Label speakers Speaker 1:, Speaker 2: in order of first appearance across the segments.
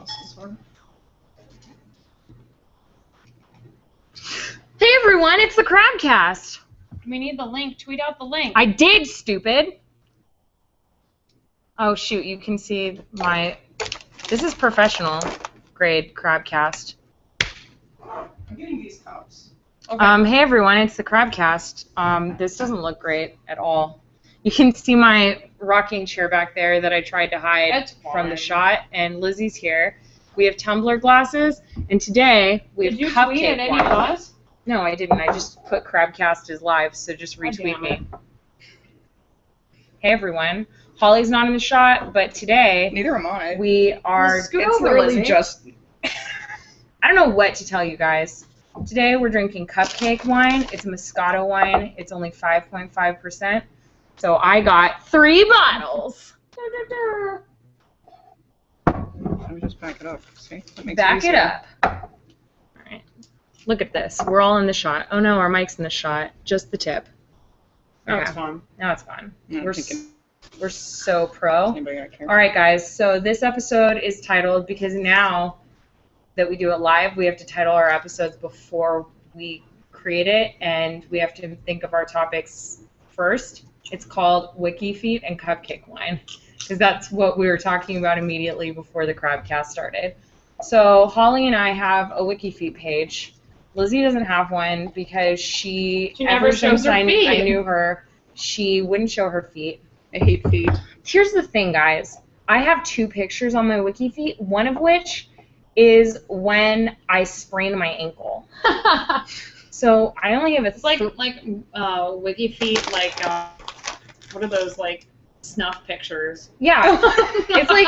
Speaker 1: this one.
Speaker 2: Hey everyone, it's the Crabcast.
Speaker 3: We need the link. Tweet out the link.
Speaker 2: I did, stupid. Oh shoot, you can see my... This is professional grade Crabcast.
Speaker 1: I'm getting these cups.
Speaker 3: Okay.
Speaker 2: Hey everyone, it's the Crabcast. This doesn't look great at all. You can see my rocking chair back there that I tried to hide
Speaker 3: That's
Speaker 2: from the
Speaker 3: fine.
Speaker 2: shot, and Lizzie's here. We have tumbler glasses, and today we have
Speaker 3: Did you
Speaker 2: cupcake
Speaker 3: tweet at any
Speaker 2: wine.
Speaker 3: of us?
Speaker 2: No, I didn't. I just put Crabcast as live, so just retweet
Speaker 3: damn
Speaker 2: me. Hey everyone. Holly's not in the shot, but today
Speaker 1: Neither am I.
Speaker 2: we are...
Speaker 3: Scoot
Speaker 1: It's
Speaker 3: over,
Speaker 1: literally
Speaker 3: Lizzie.
Speaker 1: just...
Speaker 2: I don't know what to tell you guys. Today we're drinking Cupcake wine. It's a Moscato wine. It's only 5.5%. So I got 3 bottles.
Speaker 1: Let me just back it up. See? That makes
Speaker 2: Back it
Speaker 1: easier.
Speaker 2: up. All right. Look at this. We're all in the shot. Oh no, our mic's in the shot. Just the tip.
Speaker 3: Oh,
Speaker 2: Okay.
Speaker 3: it's fun.
Speaker 2: Now it's fine.
Speaker 1: I'm
Speaker 2: We're
Speaker 1: thinking,
Speaker 2: we're so pro.
Speaker 1: anybody gonna care?
Speaker 2: All right, guys. So this episode is titled, because now that we do it live, we have to title our episodes before we create it, and we have to think of our topics first. It's called Wikifeet and Cupcake wine, because that's what we were talking about immediately before the Crabcast started. So Holly and I have a Wikifeet page. Lizzie doesn't have one because
Speaker 3: She never
Speaker 2: ever
Speaker 3: shows
Speaker 2: since
Speaker 3: her
Speaker 2: I
Speaker 3: feet.
Speaker 2: knew her, she wouldn't show her feet.
Speaker 1: I hate feet.
Speaker 2: Here's the thing, guys. I have 2 pictures on my Wikifeet, one of which is when I sprained my ankle. So I only have a...
Speaker 3: It's like Wikifeet, what are those, snuff pictures?
Speaker 2: Yeah. It's like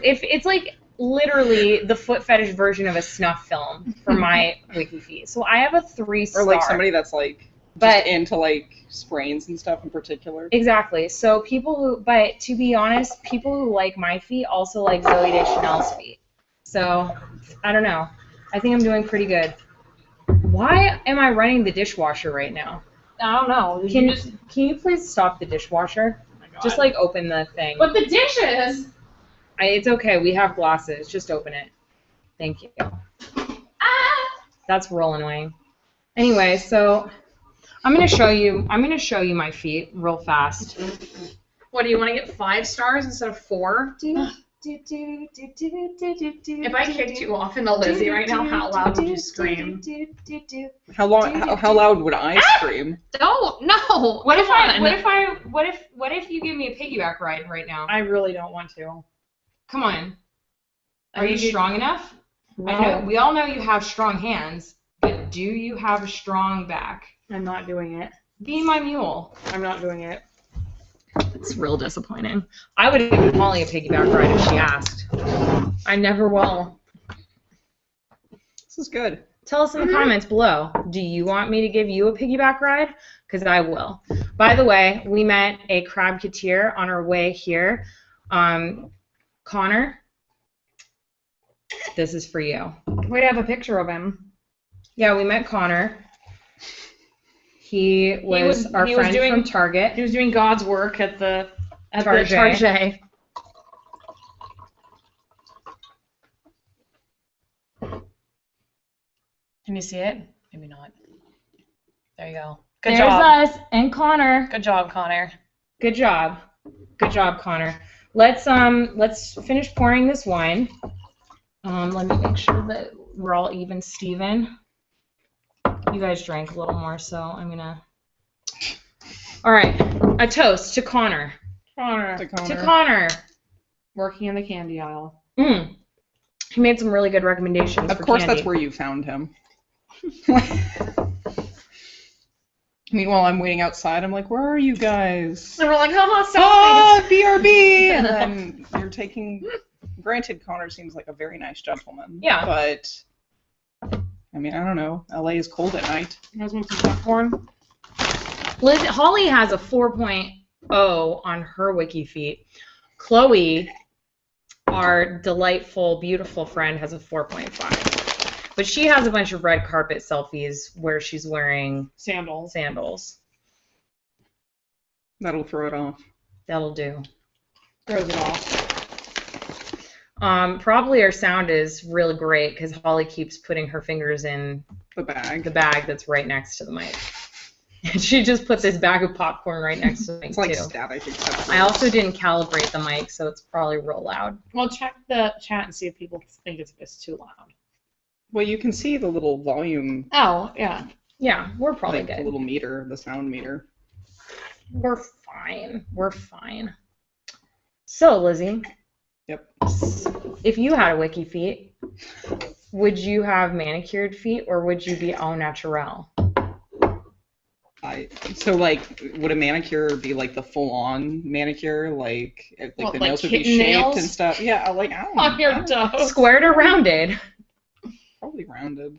Speaker 2: if it's like literally the foot fetish version of a snuff film for my Wikifeet. So I have a 3-star.
Speaker 1: Or like somebody that's
Speaker 2: But-
Speaker 1: just into sprains and stuff in particular.
Speaker 2: Exactly. So but to be honest, people who like my feet also like Zooey Deschanel's feet. So I don't know. I think I'm doing pretty good. Why am I running the dishwasher right now?
Speaker 3: I don't know.
Speaker 2: Can you please stop the dishwasher?
Speaker 3: Oh my God.
Speaker 2: Just open the thing.
Speaker 3: But the dishes!
Speaker 2: It's okay. We have glasses. Just open it. Thank you.
Speaker 3: Ah!
Speaker 2: That's real annoying. Anyway, so I'm gonna show you my feet real fast.
Speaker 3: What, do you want to get 5 stars instead of 4? If I kicked you off into Lizzie right now, how loud would you scream?
Speaker 1: How loud would I scream?
Speaker 3: Don't, no!
Speaker 2: What
Speaker 3: Come
Speaker 2: if you give me a piggyback ride right now?
Speaker 3: I really don't want to.
Speaker 2: Come on. Are
Speaker 3: I
Speaker 2: you
Speaker 3: need you-
Speaker 2: strong enough?
Speaker 3: No.
Speaker 2: I know we all know you have strong hands, but do you have a strong back?
Speaker 3: I'm not doing it.
Speaker 2: Be my mule.
Speaker 3: I'm not doing it.
Speaker 2: It's real disappointing. I would have given Holly a piggyback ride if she asked. I never will.
Speaker 1: This is good.
Speaker 2: Tell us in the comments below. Do you want me to give you a piggyback ride? Because I will. By the way, we met a crabcateer on our way here. Connor, this is for you.
Speaker 3: Wait, I have a picture of him.
Speaker 2: Yeah, we met Connor. He was our friend from Target.
Speaker 3: He was doing God's work at the
Speaker 2: Target.
Speaker 3: Target. Can you see it? Maybe not. There you go. Good
Speaker 2: There's
Speaker 3: job.
Speaker 2: us and Connor.
Speaker 3: Good job, Connor.
Speaker 2: Good job. Good job, Connor. Let's finish pouring this wine. Let me make sure that we're all even, Steven. You guys drank a little more, so I'm gonna... All right, a toast to Connor.
Speaker 3: Connor.
Speaker 2: To Connor.
Speaker 3: Working in the candy aisle.
Speaker 2: He made some really good recommendations.
Speaker 1: Of
Speaker 2: for
Speaker 1: course,
Speaker 2: candy.
Speaker 1: that's where you found him. Meanwhile, I'm waiting outside. I'm like, where are you guys?
Speaker 3: And we're like, oh,
Speaker 1: Oh, BRB! And then you're taking... Granted, Connor seems like a very nice gentleman.
Speaker 2: Yeah.
Speaker 1: But, I mean, I don't know. LA is cold at night.
Speaker 3: You guys want some popcorn?
Speaker 2: Holly has a 4.0 on her Wikifeet. Chloe, our delightful, beautiful friend, has a 4.5. But she has a bunch of red carpet selfies where she's wearing
Speaker 3: Sandals.
Speaker 1: That'll throw it off.
Speaker 2: That'll do.
Speaker 3: Throws it off.
Speaker 2: Probably our sound is really great because Holly keeps putting her fingers in
Speaker 1: The bag.
Speaker 2: the bag that's right next to the mic. And she just put this bag of popcorn right next to the mic,
Speaker 1: It's like
Speaker 2: too.
Speaker 1: static. Except
Speaker 2: I also didn't calibrate the mic, so it's probably real loud.
Speaker 3: Well, check the chat and see if people think it's too loud.
Speaker 1: Well, you can see the little volume,
Speaker 3: Oh, yeah.
Speaker 2: Yeah, we're probably
Speaker 1: like the
Speaker 2: good.
Speaker 1: little meter, the sound meter.
Speaker 2: We're fine. We're fine. So, Lizzie.
Speaker 1: Yep.
Speaker 2: If you had a Wikifeet, would you have manicured feet or would you be au naturel?
Speaker 1: So like, would a manicure be like the full-on manicure, like
Speaker 3: What,
Speaker 1: the
Speaker 3: like
Speaker 1: nails would be
Speaker 3: kitten
Speaker 1: shaped
Speaker 3: nails?
Speaker 1: and stuff? Yeah, like I don't
Speaker 3: On your
Speaker 1: know.
Speaker 3: toes.
Speaker 2: Squared or rounded?
Speaker 1: Probably rounded.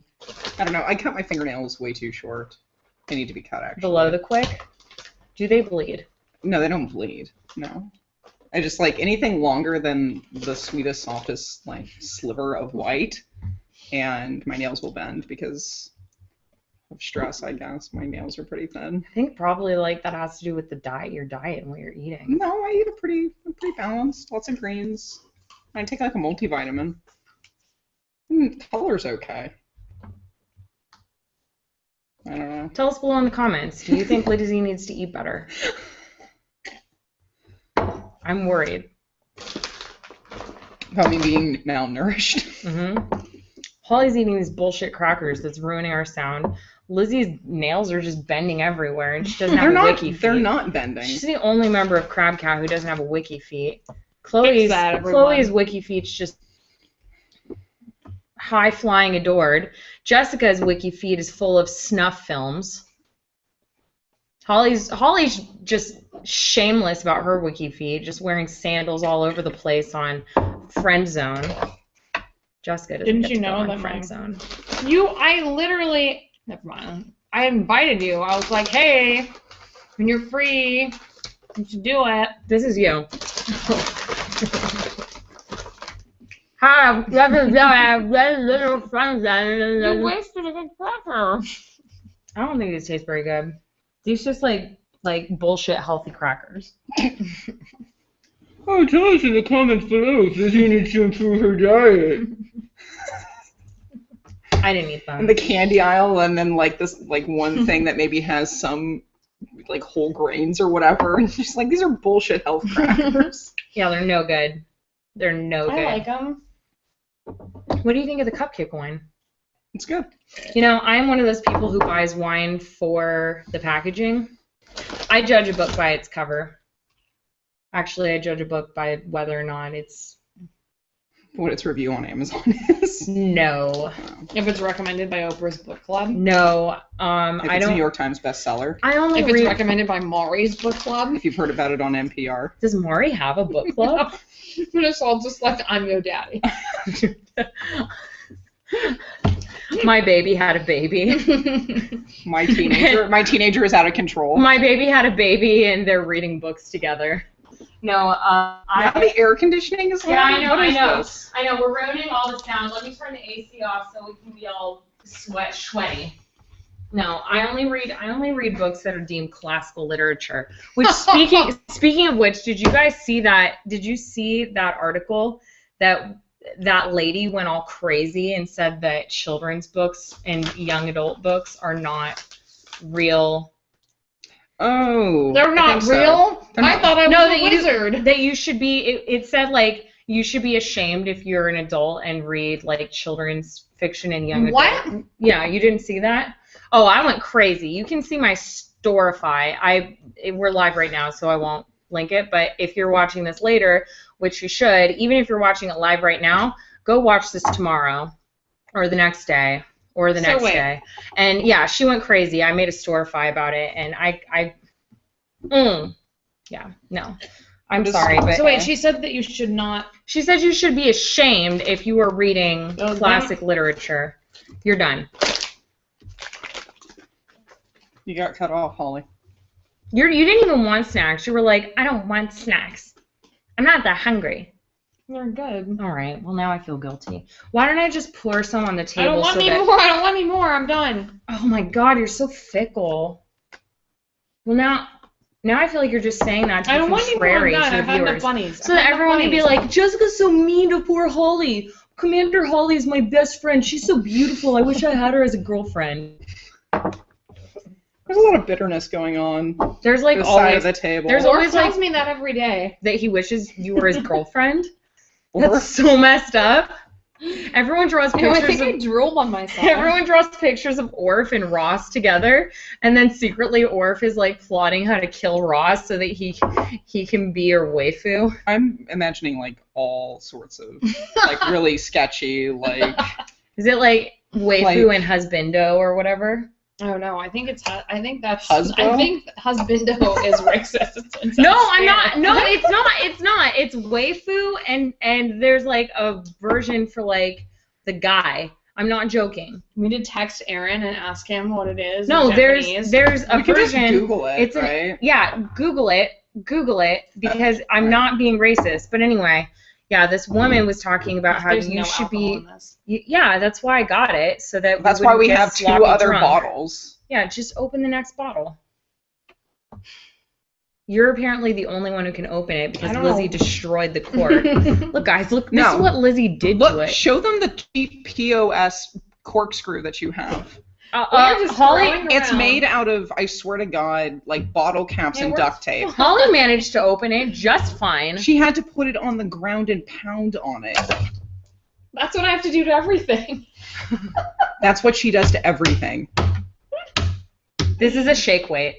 Speaker 1: I don't know. I cut my fingernails way too short. They need to be cut actually.
Speaker 2: Below the quick? Do they bleed?
Speaker 1: No, they don't bleed. No. I just like anything longer than the sweetest, softest like sliver of white, and my nails will bend because of stress, I guess. My nails are pretty thin.
Speaker 2: I think probably like that has to do with your diet and what you're eating.
Speaker 1: No, I eat I'm pretty balanced. Lots of greens. I take like a multivitamin. Color's okay. I don't know.
Speaker 2: Tell us below in the comments. Do you think Lizzie needs to eat better? I'm worried.
Speaker 1: About me being malnourished.
Speaker 2: Holly's eating these bullshit crackers that's ruining our sound. Lizzie's nails are just bending everywhere, and she doesn't have a Wikifeet.
Speaker 1: They're not bending.
Speaker 2: She's the only member of Crabcast who doesn't have a Wikifeet. Chloe's Wikifeet's just high flying adored. Jessica's Wikifeet is full of snuff films. Holly's just shameless about her Wikifeet, just wearing sandals all over the place on Friend Zone. Jessica doesn't
Speaker 3: Didn't
Speaker 2: get
Speaker 3: you
Speaker 2: to go
Speaker 3: know
Speaker 2: on
Speaker 3: that
Speaker 2: Friend Zone.
Speaker 3: I literally, never mind. I invited you. I was like, hey, when you're free, you should do it.
Speaker 2: This is you. Hi, little Friend Zone.
Speaker 3: You wasted a good cracker.
Speaker 2: I don't think these taste very good. These just like bullshit healthy crackers.
Speaker 1: Oh, tell us in the comments below if Lizzie needs to improve her diet.
Speaker 2: I didn't eat them.
Speaker 1: In the candy aisle, and then like this one thing that maybe has some like whole grains or whatever, and she's like, these are bullshit health crackers.
Speaker 2: Yeah, they're no good. They're no good.
Speaker 3: I like them.
Speaker 2: What do you think of the Cupcake wine?
Speaker 1: It's good.
Speaker 2: You know, I'm one of those people who buys wine for the packaging. I judge a book by its cover. Actually, I judge a book by whether or not it's...
Speaker 1: What its review on Amazon is.
Speaker 2: No.
Speaker 3: If it's recommended by Oprah's book club.
Speaker 2: No.
Speaker 1: If
Speaker 2: I
Speaker 1: it's
Speaker 2: don't...
Speaker 1: a New York Times bestseller.
Speaker 2: I only
Speaker 3: If
Speaker 2: read...
Speaker 3: it's recommended by Maury's book club.
Speaker 1: If you've heard about it on NPR.
Speaker 2: Does Maury have a book club?
Speaker 3: It's all just like, I'm your daddy.
Speaker 2: My baby had a baby.
Speaker 1: My teenager is out of control.
Speaker 2: My baby had a baby, and they're reading books together. No,
Speaker 1: Now the air conditioning is
Speaker 2: Yeah,
Speaker 1: on? What is this?
Speaker 2: I know. We're ruining all the sound. Let me turn the AC off so we can be all sweaty. No, I only read books that are deemed classical literature. Which speaking of which, did you guys see that? Did you see that article that lady went all crazy and said that children's books and young adult books are not real?
Speaker 1: Oh.
Speaker 3: They're not real? I thought I was a wizard.
Speaker 2: That you should be, it said like, you should be ashamed if you're an adult and read like children's fiction and young adult.
Speaker 3: What?
Speaker 2: Yeah, you didn't see that? Oh, I went crazy. You can see my Storify. We're live right now, so I won't link it, but if you're watching this later, which you should, even if you're watching it live right now, go watch this tomorrow or the next day or the next day. And yeah, she went crazy. I made a Storify about it, and yeah, no. I'm sorry, but...
Speaker 3: So wait, she said that you should not...
Speaker 2: She said you should be ashamed if you are reading classic literature. You're done.
Speaker 1: You got cut off, Holly.
Speaker 2: You didn't even want snacks. You were like, I don't want snacks. I'm not that hungry.
Speaker 3: They're good.
Speaker 2: All right. Well, now I feel guilty. Why don't I just pour some on the
Speaker 3: I
Speaker 2: table?
Speaker 3: don't want any more. I don't want any more. I'm done.
Speaker 2: Oh my God, you're so fickle. Well, now Now I feel like you're just saying that to
Speaker 3: I
Speaker 2: be
Speaker 3: don't want any more. I'm
Speaker 2: contrary
Speaker 3: done.
Speaker 2: to
Speaker 3: I've
Speaker 2: the
Speaker 3: had enough
Speaker 2: viewers.
Speaker 3: bunnies.
Speaker 2: So that everyone can be like, Jessica's so mean to poor Holly. Commander Holly is my best friend. She's so beautiful. I wish I had her as a girlfriend.
Speaker 1: There's a lot of bitterness going on.
Speaker 2: There's like
Speaker 1: this side
Speaker 2: always
Speaker 1: of the table.
Speaker 2: there's
Speaker 3: Or
Speaker 2: always
Speaker 3: tells
Speaker 2: like
Speaker 3: me that every day.
Speaker 2: that he wishes you were his girlfriend.
Speaker 1: Or-
Speaker 2: That's so messed up. Everyone draws
Speaker 3: You know, I
Speaker 2: pictures
Speaker 3: think I
Speaker 2: of
Speaker 3: drooled on myself.
Speaker 2: everyone draws pictures of Orf and Ross together, and then secretly Orf is like plotting how to kill Ross so that he can be your waifu.
Speaker 1: I'm imagining like all sorts of like really sketchy like.
Speaker 2: Is it like waifu and husbando or whatever?
Speaker 3: Oh no, I think that's
Speaker 1: Husband?
Speaker 3: I think husbando is racist. It's
Speaker 2: No, I'm
Speaker 3: Spanish.
Speaker 2: not. No, it's not. It's not. It's waifu, and there's like a version for like the guy. I'm not joking.
Speaker 3: We did text Aaron and ask him what it is.
Speaker 2: No,
Speaker 3: in
Speaker 2: there's
Speaker 3: Japanese.
Speaker 2: a
Speaker 1: You can just
Speaker 2: version.
Speaker 1: Google it,
Speaker 2: It's
Speaker 1: right?
Speaker 2: Yeah, Google it because I'm not being racist. But anyway, yeah, this woman was talking about how
Speaker 3: There's
Speaker 2: you
Speaker 3: no
Speaker 2: should
Speaker 3: alcohol
Speaker 2: be.
Speaker 3: in this.
Speaker 2: Yeah, that's why I got it so that
Speaker 1: That's
Speaker 2: we
Speaker 1: why
Speaker 2: wouldn't
Speaker 1: we
Speaker 2: get
Speaker 1: have two
Speaker 2: sloppy
Speaker 1: other
Speaker 2: drunk.
Speaker 1: bottles.
Speaker 2: Yeah, just open the next bottle. You're apparently the only one who can open it because
Speaker 3: I don't
Speaker 2: Lizzie
Speaker 3: know.
Speaker 2: destroyed the cork. Look, guys, look. This
Speaker 1: No.
Speaker 2: is what Lizzie did to
Speaker 1: Look,
Speaker 2: it.
Speaker 1: show them the cheap POS corkscrew that you have.
Speaker 3: We're just
Speaker 2: Holly,
Speaker 3: throwing
Speaker 1: It's
Speaker 3: around.
Speaker 1: made out of, I swear to God, like bottle caps
Speaker 3: Yeah,
Speaker 1: and
Speaker 3: we're-
Speaker 1: duct tape.
Speaker 2: Holly managed to open it just fine.
Speaker 1: She had to put it on the ground and pound on it.
Speaker 3: That's what I have to do to everything.
Speaker 1: That's what she does to everything.
Speaker 2: This is a shake weight.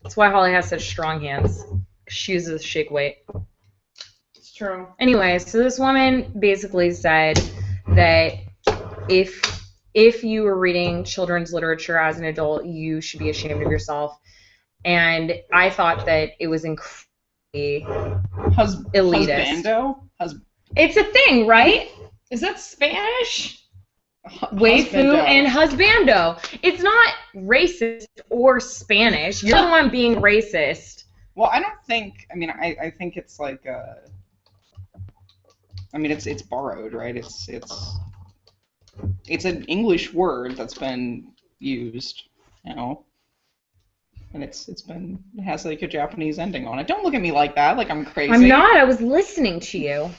Speaker 2: That's why Holly has such strong hands. She uses shake weight.
Speaker 3: It's true.
Speaker 2: Anyway, so this woman basically said that if you were reading children's literature as an adult, you should be ashamed of yourself. And I thought that it was incredibly elitist.
Speaker 1: Husbando?
Speaker 2: It's a thing, right?
Speaker 3: Is that Spanish?
Speaker 2: Waifu
Speaker 1: Husbando.
Speaker 2: and husbando. It's not racist or Spanish. You're the one being racist.
Speaker 1: Well, I don't think. I mean, I think it's like. I mean, it's borrowed, right? It's an English word that's been used, you know, and it has like a Japanese ending on it. Don't look at me like that, like I'm crazy.
Speaker 2: I'm not. I was listening to you.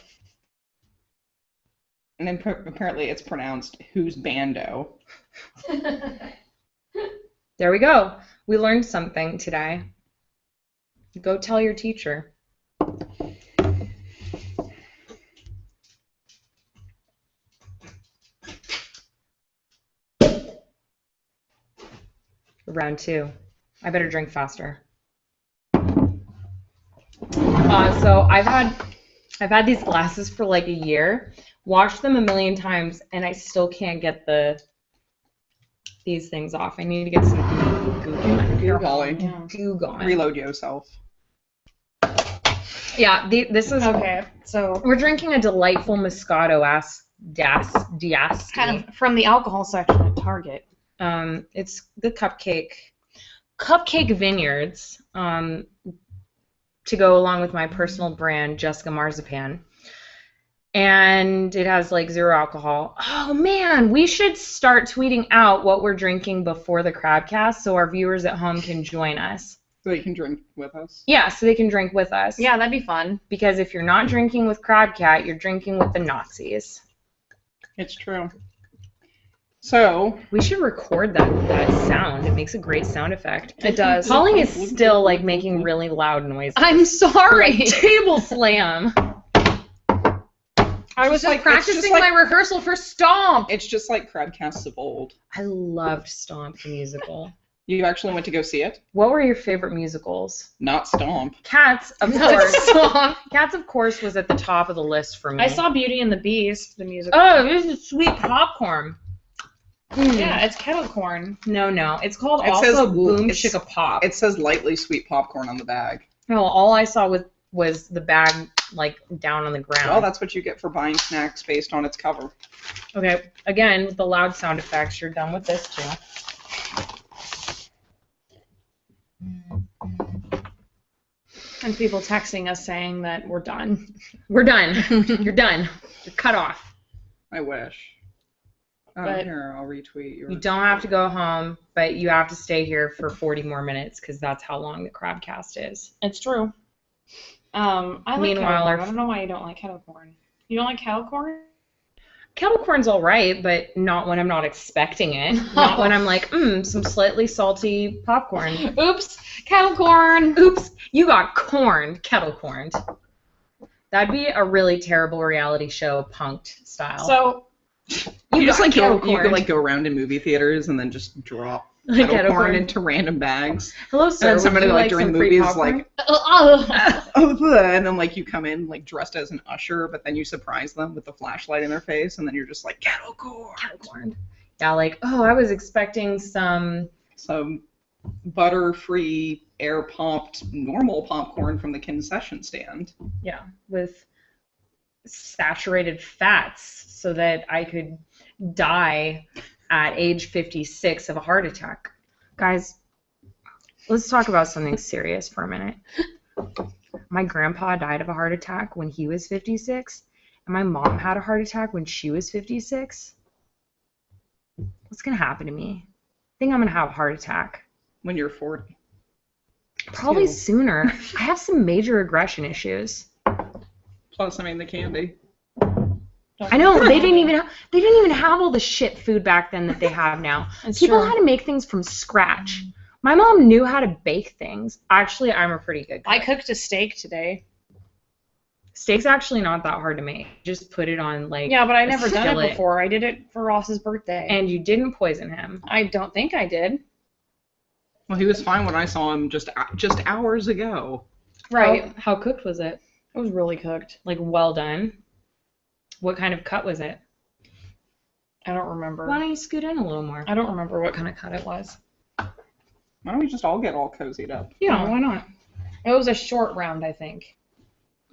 Speaker 1: And then apparently it's pronounced who's bando.
Speaker 2: There we go. We learned something today. Go tell your teacher. Round 2. I better drink faster. So I've had these glasses for like a year. Watched them a million times, and I still can't get these things off. I need to get some goo on.
Speaker 1: Goo, Holly.
Speaker 2: Goo on.
Speaker 1: Reload yourself.
Speaker 2: Yeah, this is
Speaker 3: Okay, so
Speaker 2: We're drinking a delightful Moscato Diasti.
Speaker 3: kind of from the alcohol section at Target.
Speaker 2: It's the Cupcake Vineyards, to go along with my personal brand, Jessica Marzipan. And it has like 0 alcohol. Oh man, we should start tweeting out what we're drinking before the Crabcast so our viewers at home can join us.
Speaker 1: So you can drink with us.
Speaker 2: Yeah, so they can drink with us.
Speaker 3: Yeah, that'd be fun.
Speaker 2: Because if you're not drinking with Crabcat, you're drinking with the Nazis.
Speaker 1: It's true. So
Speaker 2: We should record that sound. It makes a great sound effect.
Speaker 3: It does.
Speaker 2: Holly is still like making really loud noises.
Speaker 3: I'm sorry.
Speaker 2: Like table slam.
Speaker 3: I was
Speaker 1: just like-
Speaker 3: just practicing
Speaker 1: it's just like-
Speaker 3: my rehearsal for Stomp.
Speaker 1: it's just like Crabcasts of old.
Speaker 2: I loved Stomp the musical.
Speaker 1: You actually went to go see it?
Speaker 2: What were your favorite musicals?
Speaker 1: Not Stomp.
Speaker 2: Cats, of course. Cats, of course, was at the top of the list for me.
Speaker 3: I saw Beauty and the Beast, the musical.
Speaker 2: Oh, this is sweet popcorn.
Speaker 3: Yeah, it's kettle corn.
Speaker 2: No. It's called
Speaker 1: It says
Speaker 2: also Boom
Speaker 1: it's-
Speaker 2: Chicka Pop.
Speaker 1: It says lightly sweet popcorn on the bag.
Speaker 2: No, all I saw was the bag like down on the ground.
Speaker 1: Well, that's what you get for buying snacks based on its cover.
Speaker 2: Okay, again, with the loud sound effects, you're done with this too.
Speaker 3: And people texting us saying that we're done.
Speaker 2: We're done. You're done. You're cut off.
Speaker 1: I wish.
Speaker 3: But
Speaker 1: here, I'll retweet yours.
Speaker 2: You don't have to go home, but you have to stay here for 40 more minutes because that's how long the Crabcast is.
Speaker 3: it's true. I like
Speaker 2: Meanwhile,
Speaker 3: kettle corn.
Speaker 2: our-
Speaker 3: I don't know why you don't like kettle corn. You don't like kettle corn?
Speaker 2: Kettle corn's all right, but not when I'm not expecting it. Not when I'm like, some slightly salty popcorn.
Speaker 3: Oops, kettle corn.
Speaker 2: Oops, you got corn, kettle corned. That'd be a really terrible reality show, punked style.
Speaker 3: So
Speaker 1: You just
Speaker 2: got
Speaker 1: like
Speaker 2: kettle
Speaker 1: go, you could
Speaker 2: corn.
Speaker 1: like go around in movie theaters and then just drop
Speaker 2: Like
Speaker 1: kettle
Speaker 2: kettle
Speaker 1: corn
Speaker 2: corn.
Speaker 1: into random bags.
Speaker 2: Hello,
Speaker 1: And
Speaker 2: sir.
Speaker 1: then
Speaker 2: would
Speaker 1: somebody
Speaker 2: you
Speaker 1: like during
Speaker 2: some
Speaker 1: the
Speaker 2: free
Speaker 1: movie is
Speaker 2: popcorn?
Speaker 1: like, and then like you come in like dressed as an usher, but then you surprise them with the flashlight in their face, and then you're just like kettle corn.
Speaker 2: kettle corn. Yeah, like, oh, I was expecting some.
Speaker 1: Some butter-free, air-pumped, normal popcorn from the concession stand.
Speaker 2: Yeah, with saturated fats so that I could die at age 56 of a heart attack. Guys, let's talk about something serious for a minute. My grandpa died of a heart attack when he was 56, and my mom had a heart attack when she was 56. What's going to happen to me? I think I'm going to have a heart attack.
Speaker 1: When you're 40.
Speaker 2: Probably
Speaker 1: Ew.
Speaker 2: sooner. I have some major aggression issues.
Speaker 1: Plus, I mean, the candy.
Speaker 2: I know they didn't even have all the shit food back then that they have now.
Speaker 3: It's
Speaker 2: People
Speaker 3: true.
Speaker 2: had to make things from scratch. My mom knew how to bake things. Actually, I'm a pretty good cook.
Speaker 3: I cooked a steak today.
Speaker 2: Steak's actually not that hard to make. Just put it on like
Speaker 3: Yeah, but I
Speaker 2: a
Speaker 3: never done it
Speaker 2: skillet.
Speaker 3: before. I did it for Ross's birthday.
Speaker 2: And you didn't poison him.
Speaker 3: I don't think I did.
Speaker 1: Well, he was fine when I saw him just hours ago.
Speaker 3: Right.
Speaker 2: How cooked was it?
Speaker 3: It was really cooked.
Speaker 2: Like well done. What kind of cut was it?
Speaker 3: I don't remember.
Speaker 2: Why don't you scoot in a little more?
Speaker 3: I don't remember what kind of cut it was.
Speaker 1: Why don't we just all get all cozied up?
Speaker 2: Yeah, why not?
Speaker 3: It was a short round, I think.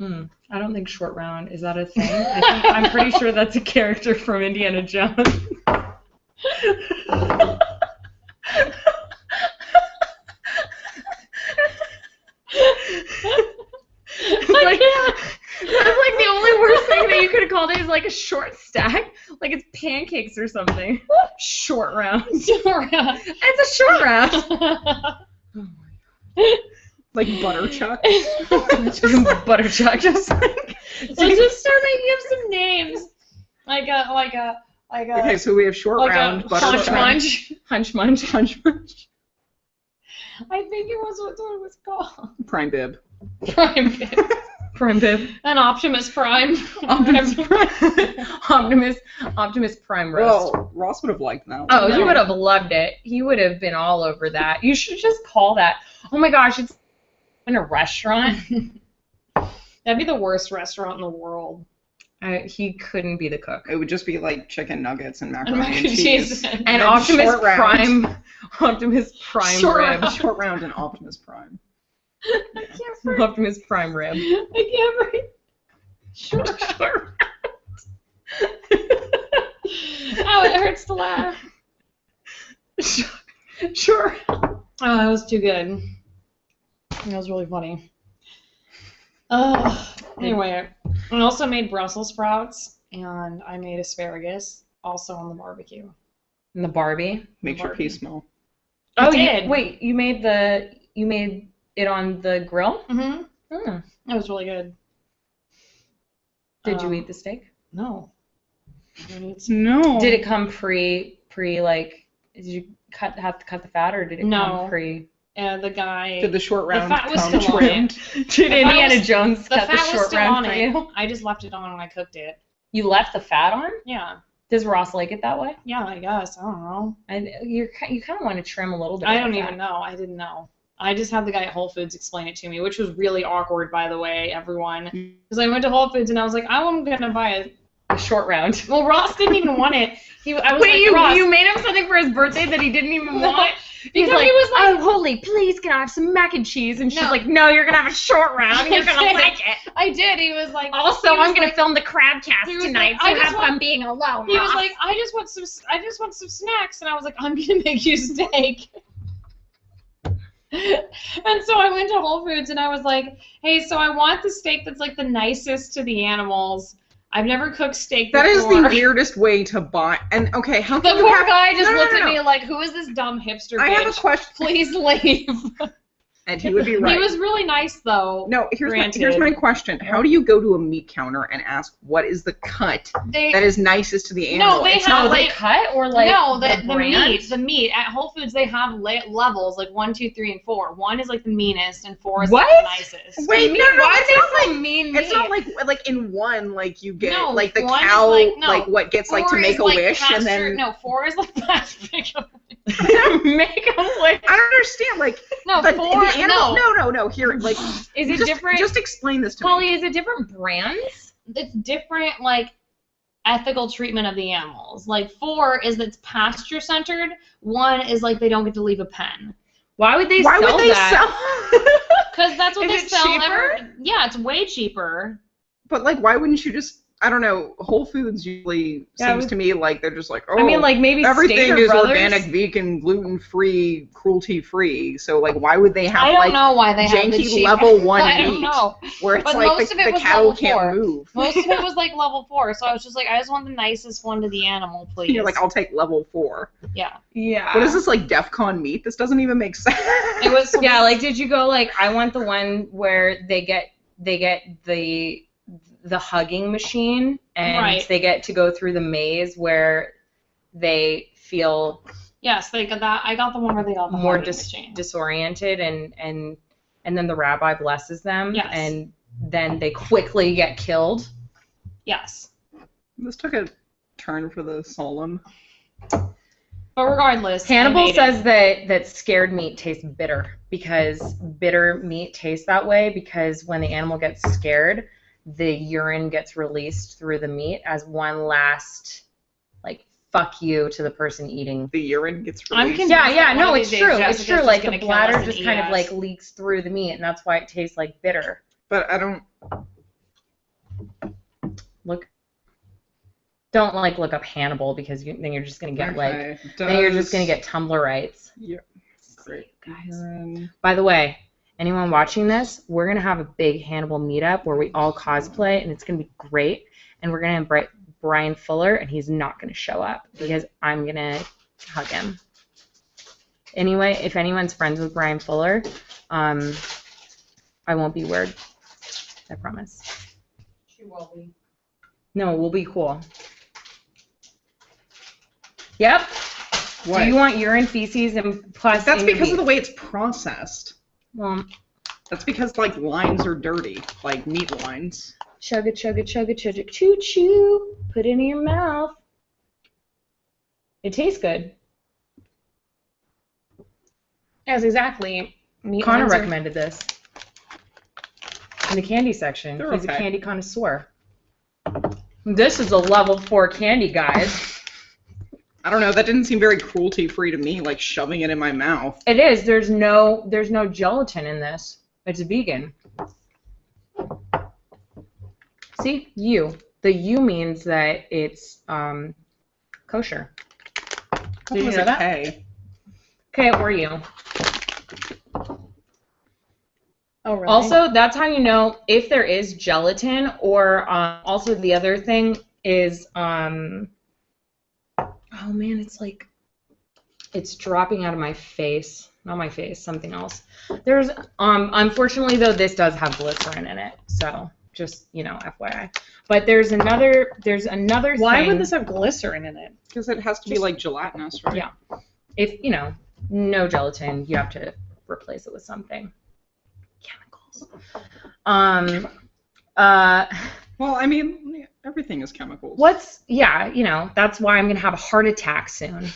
Speaker 2: I don't think short round is that a thing. I'm pretty sure that's a character from Indiana Jones. Like, that's like the only worst thing that you could have called it is like a short stack, like it's pancakes or something. Short round.
Speaker 3: Short round.
Speaker 2: It's a short round.
Speaker 1: Like butter chuck.
Speaker 2: Butterchuck, just like.
Speaker 3: Let's just start making up some names. Like a
Speaker 1: Okay, so we have short
Speaker 3: like
Speaker 1: round,
Speaker 3: a
Speaker 1: butter
Speaker 3: hunch
Speaker 1: chuck.
Speaker 3: munch.
Speaker 2: Hunch munch.
Speaker 1: Hunch munch.
Speaker 3: I think it was what it was called.
Speaker 1: Prime bib.
Speaker 3: Prime bib.
Speaker 2: Prime bib.
Speaker 3: An Optimus Prime.
Speaker 2: Optimus Prime. Optimus Prime roast.
Speaker 1: Well, Ross would have liked that one.
Speaker 2: Oh, he
Speaker 3: No.
Speaker 2: would have loved it. He would have been all over that. You should just call that. Oh my gosh, it's in a restaurant.
Speaker 3: That'd be the worst restaurant in the world.
Speaker 2: He couldn't be the cook.
Speaker 1: It would just be like chicken nuggets and macaroni
Speaker 3: Mac
Speaker 1: and cheese.
Speaker 2: And
Speaker 1: then
Speaker 2: Optimus
Speaker 1: short round.
Speaker 2: Prime. Optimus Prime
Speaker 3: Short
Speaker 2: rib.
Speaker 3: round.
Speaker 1: Short round and Optimus Prime.
Speaker 3: I can't breathe.
Speaker 2: Optimus Prime rib.
Speaker 3: I can't breathe. Short round. Oh, it hurts to laugh.
Speaker 2: Sure.
Speaker 3: Oh, that was too good. That was really funny. Anyway, I also made Brussels sprouts and I made asparagus, also on the barbecue.
Speaker 2: And the Barbie.
Speaker 1: Makes your
Speaker 3: Barbie.
Speaker 1: pee smell.
Speaker 3: I
Speaker 2: Oh,
Speaker 3: did.
Speaker 2: wait, you made it on the grill?
Speaker 3: Mm-hmm.
Speaker 2: Hmm.
Speaker 3: It was really good.
Speaker 2: Did you eat the steak?
Speaker 3: No. I didn't eat
Speaker 1: No.
Speaker 2: Did it come pre like? Did you have to cut the fat, or did it
Speaker 3: No.
Speaker 2: come pre?
Speaker 3: the guy.
Speaker 1: Did the short round
Speaker 3: fat was
Speaker 1: come
Speaker 3: still on
Speaker 1: trimmed?
Speaker 2: Did
Speaker 3: fat
Speaker 2: Indiana
Speaker 3: was-
Speaker 2: Jones
Speaker 3: the
Speaker 2: cut the
Speaker 3: fat was
Speaker 2: short
Speaker 3: still
Speaker 2: round
Speaker 3: on
Speaker 2: for
Speaker 3: it.
Speaker 2: you?
Speaker 3: I just left it on when I cooked it.
Speaker 2: You left the fat on?
Speaker 3: Yeah.
Speaker 2: Does Ross like it that way?
Speaker 3: Yeah, I guess. I don't know.
Speaker 2: And you kind of want to trim a little bit.
Speaker 3: I
Speaker 2: of
Speaker 3: don't
Speaker 2: the
Speaker 3: even
Speaker 2: fat.
Speaker 3: know. I didn't know. I just had the guy at Whole Foods explain it to me, which was really awkward, by the way, everyone. Because I went to Whole Foods and I was like, I'm going to buy
Speaker 2: A short round.
Speaker 3: Well, Ross didn't even want it. I was
Speaker 2: Wait,
Speaker 3: like, Ross.
Speaker 2: you made him something for his birthday that he didn't even want?
Speaker 3: Because he was like,
Speaker 2: oh, Holy, please, can I have some mac and cheese? And she's
Speaker 3: No.
Speaker 2: like, no, you're going to have a short round. You're going to like it.
Speaker 3: I did. He was like,
Speaker 2: Also,
Speaker 3: he was
Speaker 2: I'm going to
Speaker 3: like-
Speaker 2: film the Crabcast
Speaker 3: he was
Speaker 2: tonight,
Speaker 3: like, I
Speaker 2: so
Speaker 3: just
Speaker 2: have
Speaker 3: want-
Speaker 2: fun being alone.
Speaker 3: He was
Speaker 2: Ross.
Speaker 3: like, I just want some snacks, and I was like, I'm gonna make you steak. And so I went to Whole Foods and I was like, hey, so I want the steak that's like the nicest to the animals. I've never cooked steak
Speaker 1: That
Speaker 3: before.
Speaker 1: is the weirdest way to buy. And okay, how
Speaker 3: The
Speaker 1: can you
Speaker 3: poor
Speaker 1: have?
Speaker 3: guy just
Speaker 1: No, no,
Speaker 3: looked
Speaker 1: no,
Speaker 3: at
Speaker 1: no.
Speaker 3: me like, who is this dumb hipster
Speaker 1: I have a
Speaker 3: bitch?
Speaker 1: question.
Speaker 3: Please leave.
Speaker 1: And he would be right.
Speaker 3: He was really nice, though.
Speaker 1: No, here's
Speaker 3: Granted.
Speaker 1: my question. How do you go to a meat counter and ask what is the cut that is nicest to the animal?
Speaker 3: No, they
Speaker 1: It's
Speaker 3: have
Speaker 1: not
Speaker 2: the
Speaker 1: like
Speaker 2: cut or like
Speaker 3: no,
Speaker 2: the brand?
Speaker 3: the meat. At Whole Foods, they have levels, like 1, 2, 3, and 4. 1 is like the meanest, and 4 is like
Speaker 2: What?
Speaker 3: the nicest.
Speaker 1: Wait, no,
Speaker 2: Why
Speaker 1: it's
Speaker 2: is
Speaker 1: not
Speaker 2: it so
Speaker 1: like
Speaker 2: mean
Speaker 1: it's not
Speaker 2: meat?
Speaker 1: like in one like you get
Speaker 3: No,
Speaker 1: like the
Speaker 3: 1 is
Speaker 1: cow
Speaker 3: like- no,
Speaker 1: what gets like
Speaker 3: 4
Speaker 1: to make
Speaker 3: is
Speaker 1: a
Speaker 3: like
Speaker 1: wish
Speaker 3: pasture,
Speaker 1: and then
Speaker 3: no, 4 is like pasture.
Speaker 2: Make a wish.
Speaker 1: I don't understand like
Speaker 3: No,
Speaker 1: the
Speaker 3: 4.
Speaker 1: animal no here like
Speaker 2: Is it
Speaker 1: just,
Speaker 2: different?
Speaker 1: just explain this to me.
Speaker 2: Polly, is it different brands?
Speaker 3: It's different, like ethical treatment of the animals. Like 4 is it's pasture centered. 1 is like they don't get to leave a pen.
Speaker 2: Why would they
Speaker 1: Why
Speaker 2: sell
Speaker 1: would they
Speaker 2: that?
Speaker 1: sell
Speaker 3: Because that's what
Speaker 2: Is
Speaker 3: they
Speaker 2: it
Speaker 3: sell.
Speaker 2: cheaper?
Speaker 3: Yeah, it's way cheaper.
Speaker 1: But like why wouldn't you just I don't know, Whole Foods usually
Speaker 2: Yeah,
Speaker 1: seems to me like they're just like, oh,
Speaker 2: I mean, like maybe
Speaker 1: everything
Speaker 2: Stater
Speaker 1: is
Speaker 2: Brothers.
Speaker 1: organic, vegan, gluten-free, cruelty-free. So like why would they have
Speaker 3: I don't
Speaker 1: like
Speaker 3: know why they have the
Speaker 1: janky
Speaker 3: cheap.
Speaker 1: level 1
Speaker 3: I
Speaker 1: meat
Speaker 3: don't know.
Speaker 1: where it's
Speaker 3: But
Speaker 1: like
Speaker 3: most of it
Speaker 1: the
Speaker 3: was
Speaker 1: cattle
Speaker 3: level
Speaker 1: can't
Speaker 3: 4.
Speaker 1: move.
Speaker 3: Most of it was like level 4, so I was just like, I just want the nicest one to the animal, please.
Speaker 1: You're like, I'll take level 4.
Speaker 3: Yeah.
Speaker 2: Yeah.
Speaker 1: What is this like DEFCON meat? This doesn't even make sense.
Speaker 3: It was
Speaker 2: Yeah, like did you go like I want the one where they get the hugging machine and
Speaker 3: Right.
Speaker 2: they get to go through the maze where they feel
Speaker 3: Yes, they got that. I got the one where they got the
Speaker 2: more
Speaker 3: hugging machine.
Speaker 2: disoriented and then the rabbi blesses them
Speaker 3: Yes.
Speaker 2: and then they quickly get killed.
Speaker 3: Yes.
Speaker 1: This took a turn for the solemn.
Speaker 3: But regardless, I
Speaker 2: Hannibal
Speaker 3: made
Speaker 2: says that scared meat tastes bitter because bitter meat tastes that way because when the animal gets scared, the urine gets released through the meat as one last like fuck you to the person eating.
Speaker 1: The urine gets
Speaker 3: I'm
Speaker 1: released.
Speaker 3: convinced
Speaker 2: Yeah,
Speaker 3: one
Speaker 2: no,
Speaker 3: of
Speaker 2: it's
Speaker 3: these days
Speaker 2: true. It's
Speaker 3: Jessica's
Speaker 2: true.
Speaker 3: just
Speaker 2: Like
Speaker 3: gonna
Speaker 2: the
Speaker 3: kill
Speaker 2: bladder
Speaker 3: us and
Speaker 2: just
Speaker 3: eat
Speaker 2: kind of
Speaker 3: us.
Speaker 2: like leaks through the meat, and that's why it tastes like bitter.
Speaker 1: But I don't.
Speaker 2: Don't like look up Hannibal because then you're just gonna get like
Speaker 1: Okay.
Speaker 2: then you're just gonna get Tumblrites.
Speaker 1: Yeah. Great.
Speaker 2: Guys. By the way, anyone watching this, we're gonna have a big Hannibal meetup where we all cosplay, and it's gonna be great. And we're gonna invite Brian Fuller, and he's not gonna show up because I'm gonna hug him. Anyway, if anyone's friends with Brian Fuller, I won't be weird. I promise.
Speaker 3: She will be.
Speaker 2: No, we'll be cool. Yep.
Speaker 1: What?
Speaker 2: Do you want urine, feces, and pus?
Speaker 1: That's
Speaker 2: in your
Speaker 1: because of
Speaker 2: meat?
Speaker 1: the way it's processed.
Speaker 2: Well,
Speaker 1: That's because like lines are dirty, like meat lines.
Speaker 2: chugga, chugga, chugga, chugga, choo choo. Put it in your mouth. It tastes good.
Speaker 3: Yes, exactly. Meat
Speaker 2: Connor
Speaker 3: ones are-
Speaker 2: recommended this in the candy section.
Speaker 1: They're
Speaker 2: He's a
Speaker 1: okay.
Speaker 2: candy connoisseur. This is a level 4 candy, guys.
Speaker 1: I don't know. That didn't seem very cruelty-free to me, like shoving it in my mouth.
Speaker 2: It is. There's no gelatin in this. It's vegan. See, you. The U means that it's kosher. Did you
Speaker 1: It was
Speaker 2: know
Speaker 1: a
Speaker 2: that?
Speaker 1: K.
Speaker 2: Okay, where are you?
Speaker 3: Oh, really?
Speaker 2: Also, that's how you know if there is gelatin, or also the other thing is, oh man, it's dropping out of my face. Not my face, something else. There's, unfortunately though, this does have glycerin in it, so just, FYI. But there's another
Speaker 3: Why
Speaker 2: thing.
Speaker 3: would this have glycerin in it?
Speaker 1: Because it has to be like gelatinous, right?
Speaker 2: Yeah. If, no gelatin, you have to replace it with something. Chemicals.
Speaker 1: Well, I mean, everything is chemicals.
Speaker 2: That's why I'm gonna have a heart attack soon.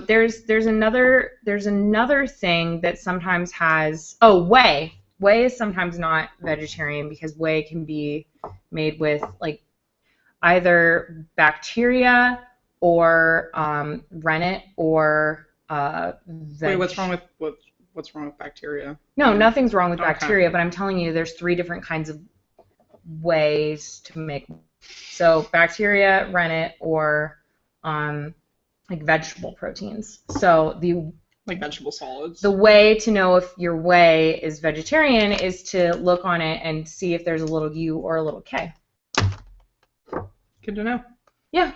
Speaker 2: There's another thing that sometimes has whey. Whey is sometimes not vegetarian because whey can be made with like either bacteria or rennet or
Speaker 1: Wait, what's wrong with bacteria?
Speaker 2: No, nothing's wrong with
Speaker 1: Okay.
Speaker 2: bacteria, but I'm telling you, there's 3 different kinds of ways to make. So bacteria, rennet, or like vegetable proteins. So
Speaker 1: Like vegetable solids.
Speaker 2: the way to know if your whey is vegetarian is to look on it and see if there's a little U or a little K.
Speaker 1: Good to know.
Speaker 2: Yeah.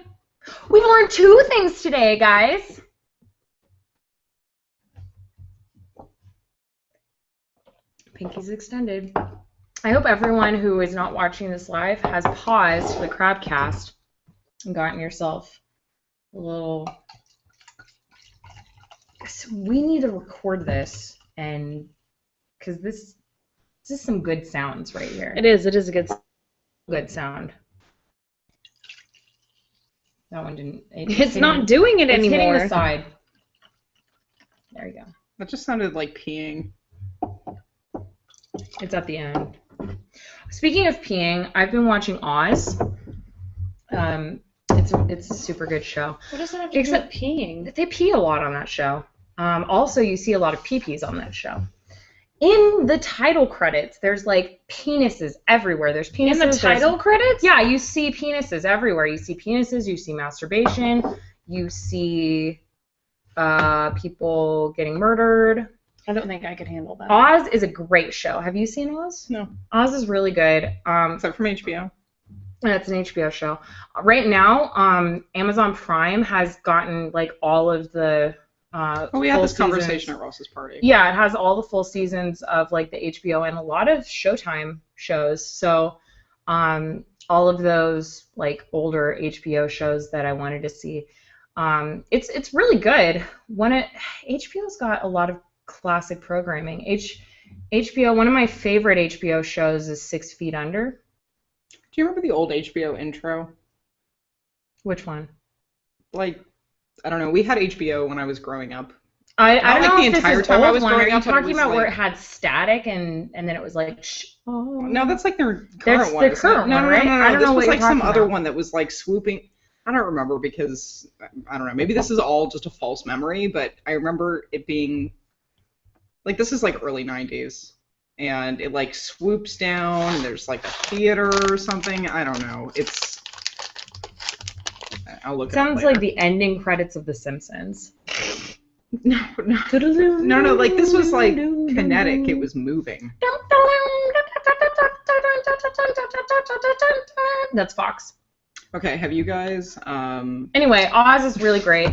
Speaker 2: We've learned 2 things today, guys. Pinky's extended. I hope everyone who is not watching this live has paused the Crabcast and gotten yourself a little... So we need to record this, and because this is some good sounds right here.
Speaker 3: It is a
Speaker 2: Good sound. That one didn't.
Speaker 3: It's not doing it
Speaker 2: It's
Speaker 3: anymore.
Speaker 2: hitting the side. There you go.
Speaker 1: That just sounded like peeing.
Speaker 2: It's at the end. Speaking of peeing, I've been watching Oz. It's a super good show.
Speaker 3: What does that have to do
Speaker 2: Except-
Speaker 3: with peeing?
Speaker 2: They pee a lot on that show. Also, you see a lot of pee-pees on that show. In the title credits, there's like penises everywhere. There's penises.
Speaker 3: In the title credits?
Speaker 2: Yeah, you see penises everywhere. You see penises, you see masturbation, you see people getting murdered.
Speaker 3: I don't think I could handle that.
Speaker 2: Oz is a great show. Have you seen Oz?
Speaker 1: No.
Speaker 2: Oz is really good.
Speaker 1: Except from HBO.
Speaker 2: It's an HBO show. Right now, Amazon Prime has gotten like all of the
Speaker 1: We had
Speaker 2: full
Speaker 1: this conversation
Speaker 2: seasons.
Speaker 1: at Ross's party.
Speaker 2: Yeah, it has all the full seasons of like the HBO and a lot of Showtime shows. So all of those like older HBO shows that I wanted to see. It's really good. HBO's got a lot of classic programming. HBO, one of my favorite HBO shows is 6 Feet Under.
Speaker 1: Do you remember the old HBO intro?
Speaker 2: Which one?
Speaker 1: Like, I don't know. We had HBO when I was growing up.
Speaker 2: I
Speaker 1: Not
Speaker 2: don't
Speaker 1: like
Speaker 2: know
Speaker 1: the
Speaker 2: if this
Speaker 1: entire
Speaker 2: is
Speaker 1: time I
Speaker 2: old
Speaker 1: was
Speaker 2: one. Are
Speaker 1: growing
Speaker 2: you
Speaker 1: up, but it
Speaker 2: talking
Speaker 1: was
Speaker 2: about where
Speaker 1: like-
Speaker 2: it had static and then it was like
Speaker 1: No, that's like their
Speaker 2: That's
Speaker 1: current one.
Speaker 2: the
Speaker 1: isn't it?
Speaker 2: current
Speaker 1: No,
Speaker 2: one,
Speaker 1: no,
Speaker 2: right?
Speaker 1: no, no,
Speaker 2: I
Speaker 1: no.
Speaker 2: don't
Speaker 1: This
Speaker 2: know
Speaker 1: was
Speaker 2: what
Speaker 1: like
Speaker 2: you're
Speaker 1: some
Speaker 2: talking
Speaker 1: other
Speaker 2: about.
Speaker 1: one that was like swooping. I don't remember because I don't know. Maybe this is all just a false memory, but I remember it being like this is like early 90s. And it like swoops down and there's like a theater or something. I don't know. I'll look it up
Speaker 2: Sounds
Speaker 1: later.
Speaker 2: like the ending credits of The Simpsons.
Speaker 1: No. No, like this was like kinetic. It was moving.
Speaker 2: That's Fox.
Speaker 1: Okay, have you guys
Speaker 2: Anyway, Oz is really great.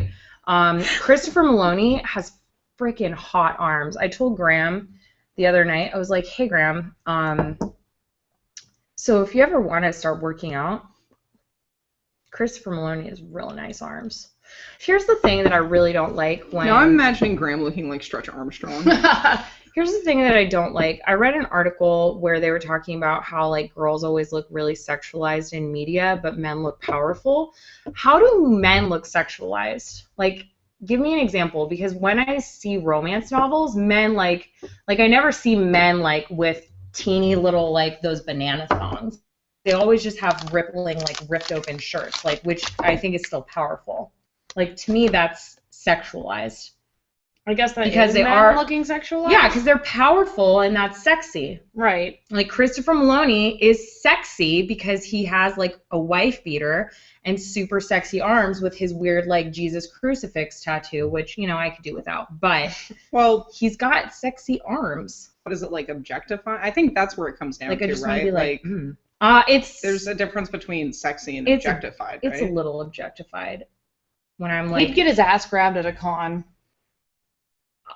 Speaker 2: Christopher Maloney has freaking hot arms. I told Graham the other night, I was like, hey, Graham, so if you ever want to start working out, Christopher Maloney has really nice arms. Here's the thing that I really don't like when...
Speaker 1: Now I'm imagining Graham looking like Stretch Armstrong.
Speaker 2: Here's the thing that I don't like. I read an article where they were talking about how like girls always look really sexualized in media, but men look powerful. How do men look sexualized? Like, give me an example, because when I see romance novels, men like I never see men like with teeny little like those banana thongs. They always just have rippling like ripped open shirts, like which I think is still powerful. Like to me, that's sexualized.
Speaker 3: I guess that
Speaker 2: Because
Speaker 3: is
Speaker 2: they
Speaker 3: men
Speaker 2: are-
Speaker 3: looking sexualized?
Speaker 2: Yeah, because they're powerful and that's sexy.
Speaker 3: Right.
Speaker 2: Like Christopher Maloney is sexy because he has like a wife beater and super sexy arms with his weird like Jesus crucifix tattoo, which, you know, I could do without. But
Speaker 1: Well,
Speaker 2: he's got sexy arms.
Speaker 1: what is it, like objectify? I think that's where it comes down
Speaker 2: Like I
Speaker 1: to,
Speaker 2: just want
Speaker 1: right?
Speaker 2: to be like, it's
Speaker 1: there's a difference between sexy and
Speaker 2: It's a-
Speaker 1: objectified,
Speaker 2: it's
Speaker 1: right?
Speaker 2: a little objectified. When I'm
Speaker 3: He'd
Speaker 2: like,
Speaker 3: get his ass grabbed at a con.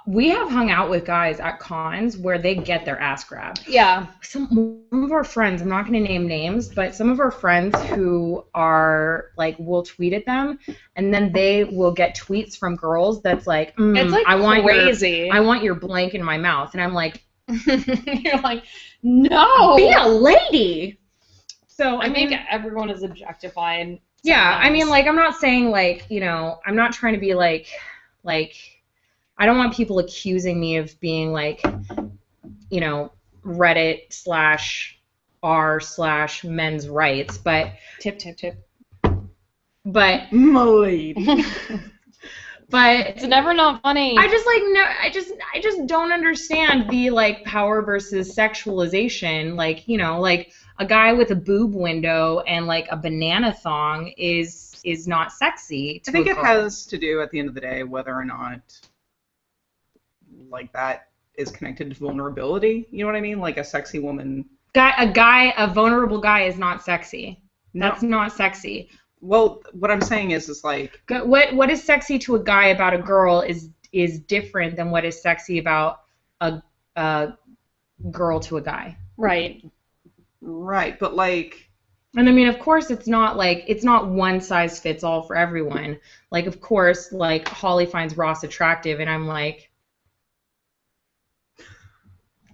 Speaker 2: we have hung out with guys at cons where they get their ass grabbed.
Speaker 3: Yeah.
Speaker 2: Some of our friends, I'm not going to name names, but some of our friends who are like, we'll tweet at them, and then they will get tweets from girls that's like,
Speaker 3: It's like
Speaker 2: I want
Speaker 3: crazy.
Speaker 2: I want your blank in my mouth, and I'm like,
Speaker 3: You're like, no.
Speaker 2: be a lady. So
Speaker 3: I think everyone is objectified.
Speaker 2: yeah, I mean,
Speaker 3: sometimes.
Speaker 2: like, I'm not saying like, you know, I'm not trying to be like, I don't want people accusing me of being like, you know, Reddit/r/men's rights, but
Speaker 3: Tip.
Speaker 2: but
Speaker 1: My lady.
Speaker 2: but
Speaker 3: It's never not funny.
Speaker 2: I just like no, I just don't understand the like power versus sexualization. Like, you know, like a guy with a boob window and like a banana thong is not sexy to
Speaker 1: I think
Speaker 2: a
Speaker 1: it
Speaker 2: girl.
Speaker 1: has to do at the end of the day whether or not like that is connected to vulnerability. You know what I mean? Like a sexy woman.
Speaker 2: A vulnerable guy is not sexy. That's not sexy.
Speaker 1: Well, what I'm saying is like
Speaker 2: What is sexy to a guy about a girl is different than what is sexy about a girl to a guy.
Speaker 3: Right.
Speaker 1: right, but like
Speaker 2: And I mean, of course, it's not one size fits all for everyone. Like, of course, like Holly finds Ross attractive, and I'm like,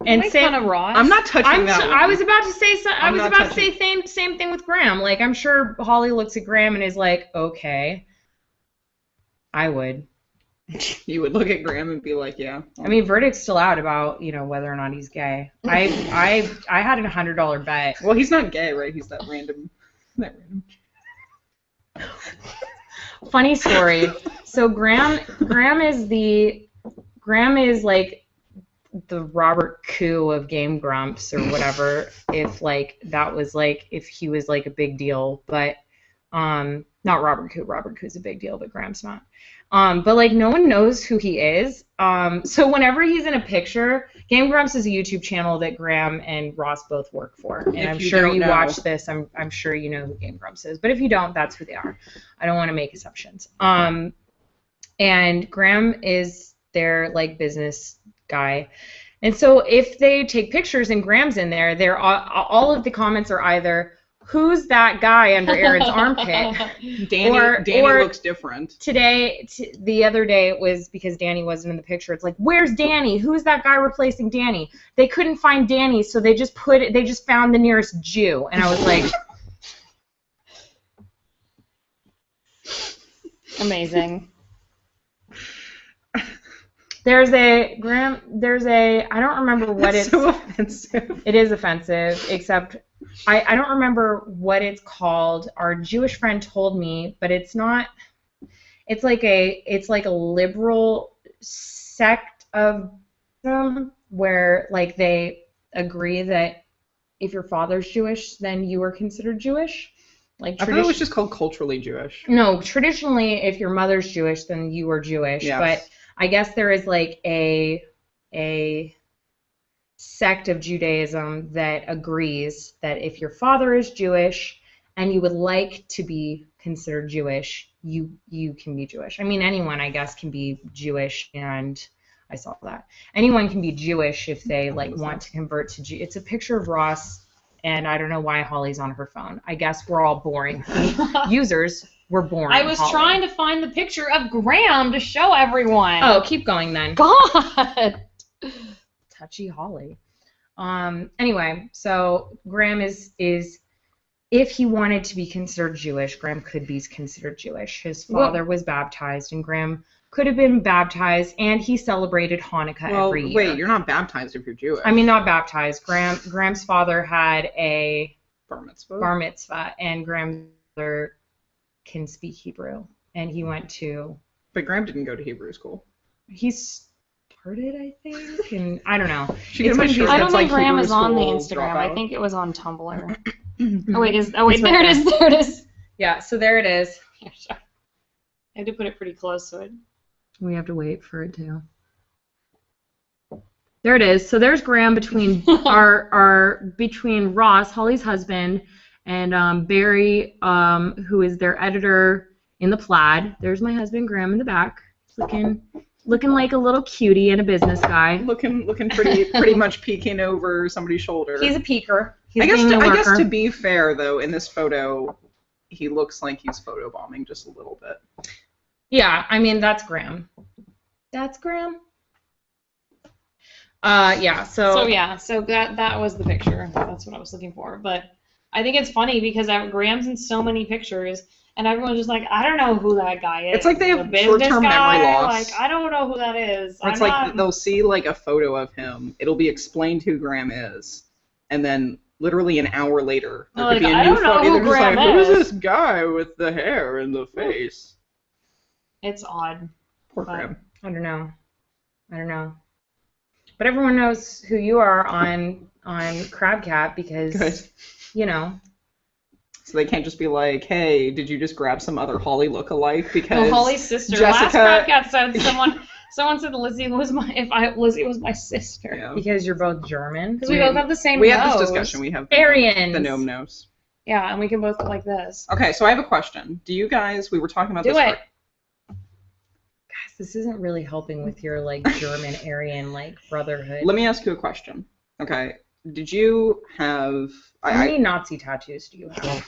Speaker 2: and
Speaker 3: Make
Speaker 2: same.
Speaker 3: fun of Ross.
Speaker 1: I'm not touching that.
Speaker 2: I was about to say
Speaker 1: I'm not touching.
Speaker 2: same thing with Graham. Like, I'm sure Holly looks at Graham and is like, okay, I would.
Speaker 1: You would look at Graham and be like, yeah.
Speaker 2: I mean, verdict's still out about whether or not he's gay. I had a $100 bet.
Speaker 1: Well, he's not gay, right? He's that random.
Speaker 2: Funny story. So Graham is like the Robert Koo of Game Grumps or whatever. If he was like a big deal, but not Robert Koo. Robert Koo's a big deal, but Graham's not. But like no one knows who he is. So whenever he's in a picture, Game Grumps is a YouTube channel that Graham and Ross both work for. And I'm sure you watch this. I'm sure you know who Game Grumps is. But if you don't, that's who they are. I don't want to make assumptions. And Graham is their like business guy. And so if they take pictures and Graham's in there, they're all of the comments are either who's that guy under Aaron's armpit?
Speaker 1: Danny looks different.
Speaker 2: The other day it was because Danny wasn't in the picture. It's like, where's Danny? Who's that guy replacing Danny? They couldn't find Danny, so they just found the nearest Jew. And I was like,
Speaker 3: amazing.
Speaker 2: I don't remember what it's
Speaker 1: so offensive.
Speaker 2: It is offensive, except I don't remember what it's called. Our Jewish friend told me, but it's not. It's like a liberal sect of them where like they agree that if your father's Jewish, then you are considered Jewish. Like
Speaker 1: I thought it was just called culturally Jewish.
Speaker 2: No, traditionally, if your mother's Jewish, then you are Jewish.
Speaker 1: Yes.
Speaker 2: But I guess there is like a sect of Judaism that agrees that if your father is Jewish and you would like to be considered Jewish, you can be Jewish. I mean, anyone, I guess, can be Jewish, and I saw that. Anyone can be Jewish if they like want to convert to It's a picture of Ross, and I don't know why Holly's on her phone. I guess we're all boring. Users, we're boring.
Speaker 3: I was trying to find the picture of Graham to show everyone.
Speaker 2: Oh, keep going then.
Speaker 3: God.
Speaker 2: Touchy Holly. Anyway, so Graham is if he wanted to be considered Jewish, Graham could be considered Jewish. His father was baptized, and Graham could have been baptized, and he celebrated Hanukkah every year.
Speaker 1: Wait, you're not baptized if you're Jewish.
Speaker 2: I mean, not baptized. Graham's father had a
Speaker 1: bar
Speaker 2: mitzvah, and Graham's father can speak Hebrew, and he went to.
Speaker 1: But Graham didn't go to Hebrew school.
Speaker 2: He started, I think, and I don't know.
Speaker 3: I don't think Graham is on the Instagram. I think it was on Tumblr. There it is.
Speaker 2: Yeah, so there it is.
Speaker 3: I had to put it pretty close to it.
Speaker 2: We have to wait for it to. There it is. So there's Graham between between Ross, Holly's husband, and Barry, who is their editor in the Plaid. There's my husband Graham in the back, looking like a little cutie and a business guy.
Speaker 1: Looking pretty much peeking over somebody's shoulder.
Speaker 2: He's a peeker.
Speaker 1: I guess to be fair though, in this photo, he looks like he's photobombing just a little bit.
Speaker 2: Yeah, I mean that's Graham. That's Graham. Yeah. So
Speaker 3: that was the picture. That's what I was looking for. But I think it's funny because Graham's in so many pictures, and everyone's just like, I don't know who that guy is.
Speaker 1: It's like they have
Speaker 3: short-term
Speaker 1: memory loss.
Speaker 3: Like, I don't know who that is.
Speaker 1: It's like they'll see like a photo of him. It'll be explained who Graham is, and then literally an hour later, there could be a new photo. They're just like, who is this guy with the hair and the face?
Speaker 3: It's odd.
Speaker 1: Poor Graham.
Speaker 2: I don't know. But everyone knows who you are on Crabcat because,
Speaker 1: Good.
Speaker 2: you know.
Speaker 1: So they can't just be like, hey, did you just grab some other Holly lookalike? Because
Speaker 3: Holly's sister.
Speaker 1: Jessica...
Speaker 3: Last Crabcat said someone said Lizzie was my sister.
Speaker 1: Yeah.
Speaker 2: Because you're both German.
Speaker 3: Because we both have the same nose.
Speaker 1: We had this discussion. We have
Speaker 2: Aryans.
Speaker 1: the gnome nose.
Speaker 3: Yeah, and we can both go like this.
Speaker 1: Okay, so I have a question. Do you guys? We were talking about
Speaker 3: Do
Speaker 1: this.
Speaker 3: it.
Speaker 2: Guys, this isn't really helping with your like German Aryan like brotherhood.
Speaker 1: Let me ask you a question. Okay, did you have?
Speaker 2: How many Nazi tattoos do you have?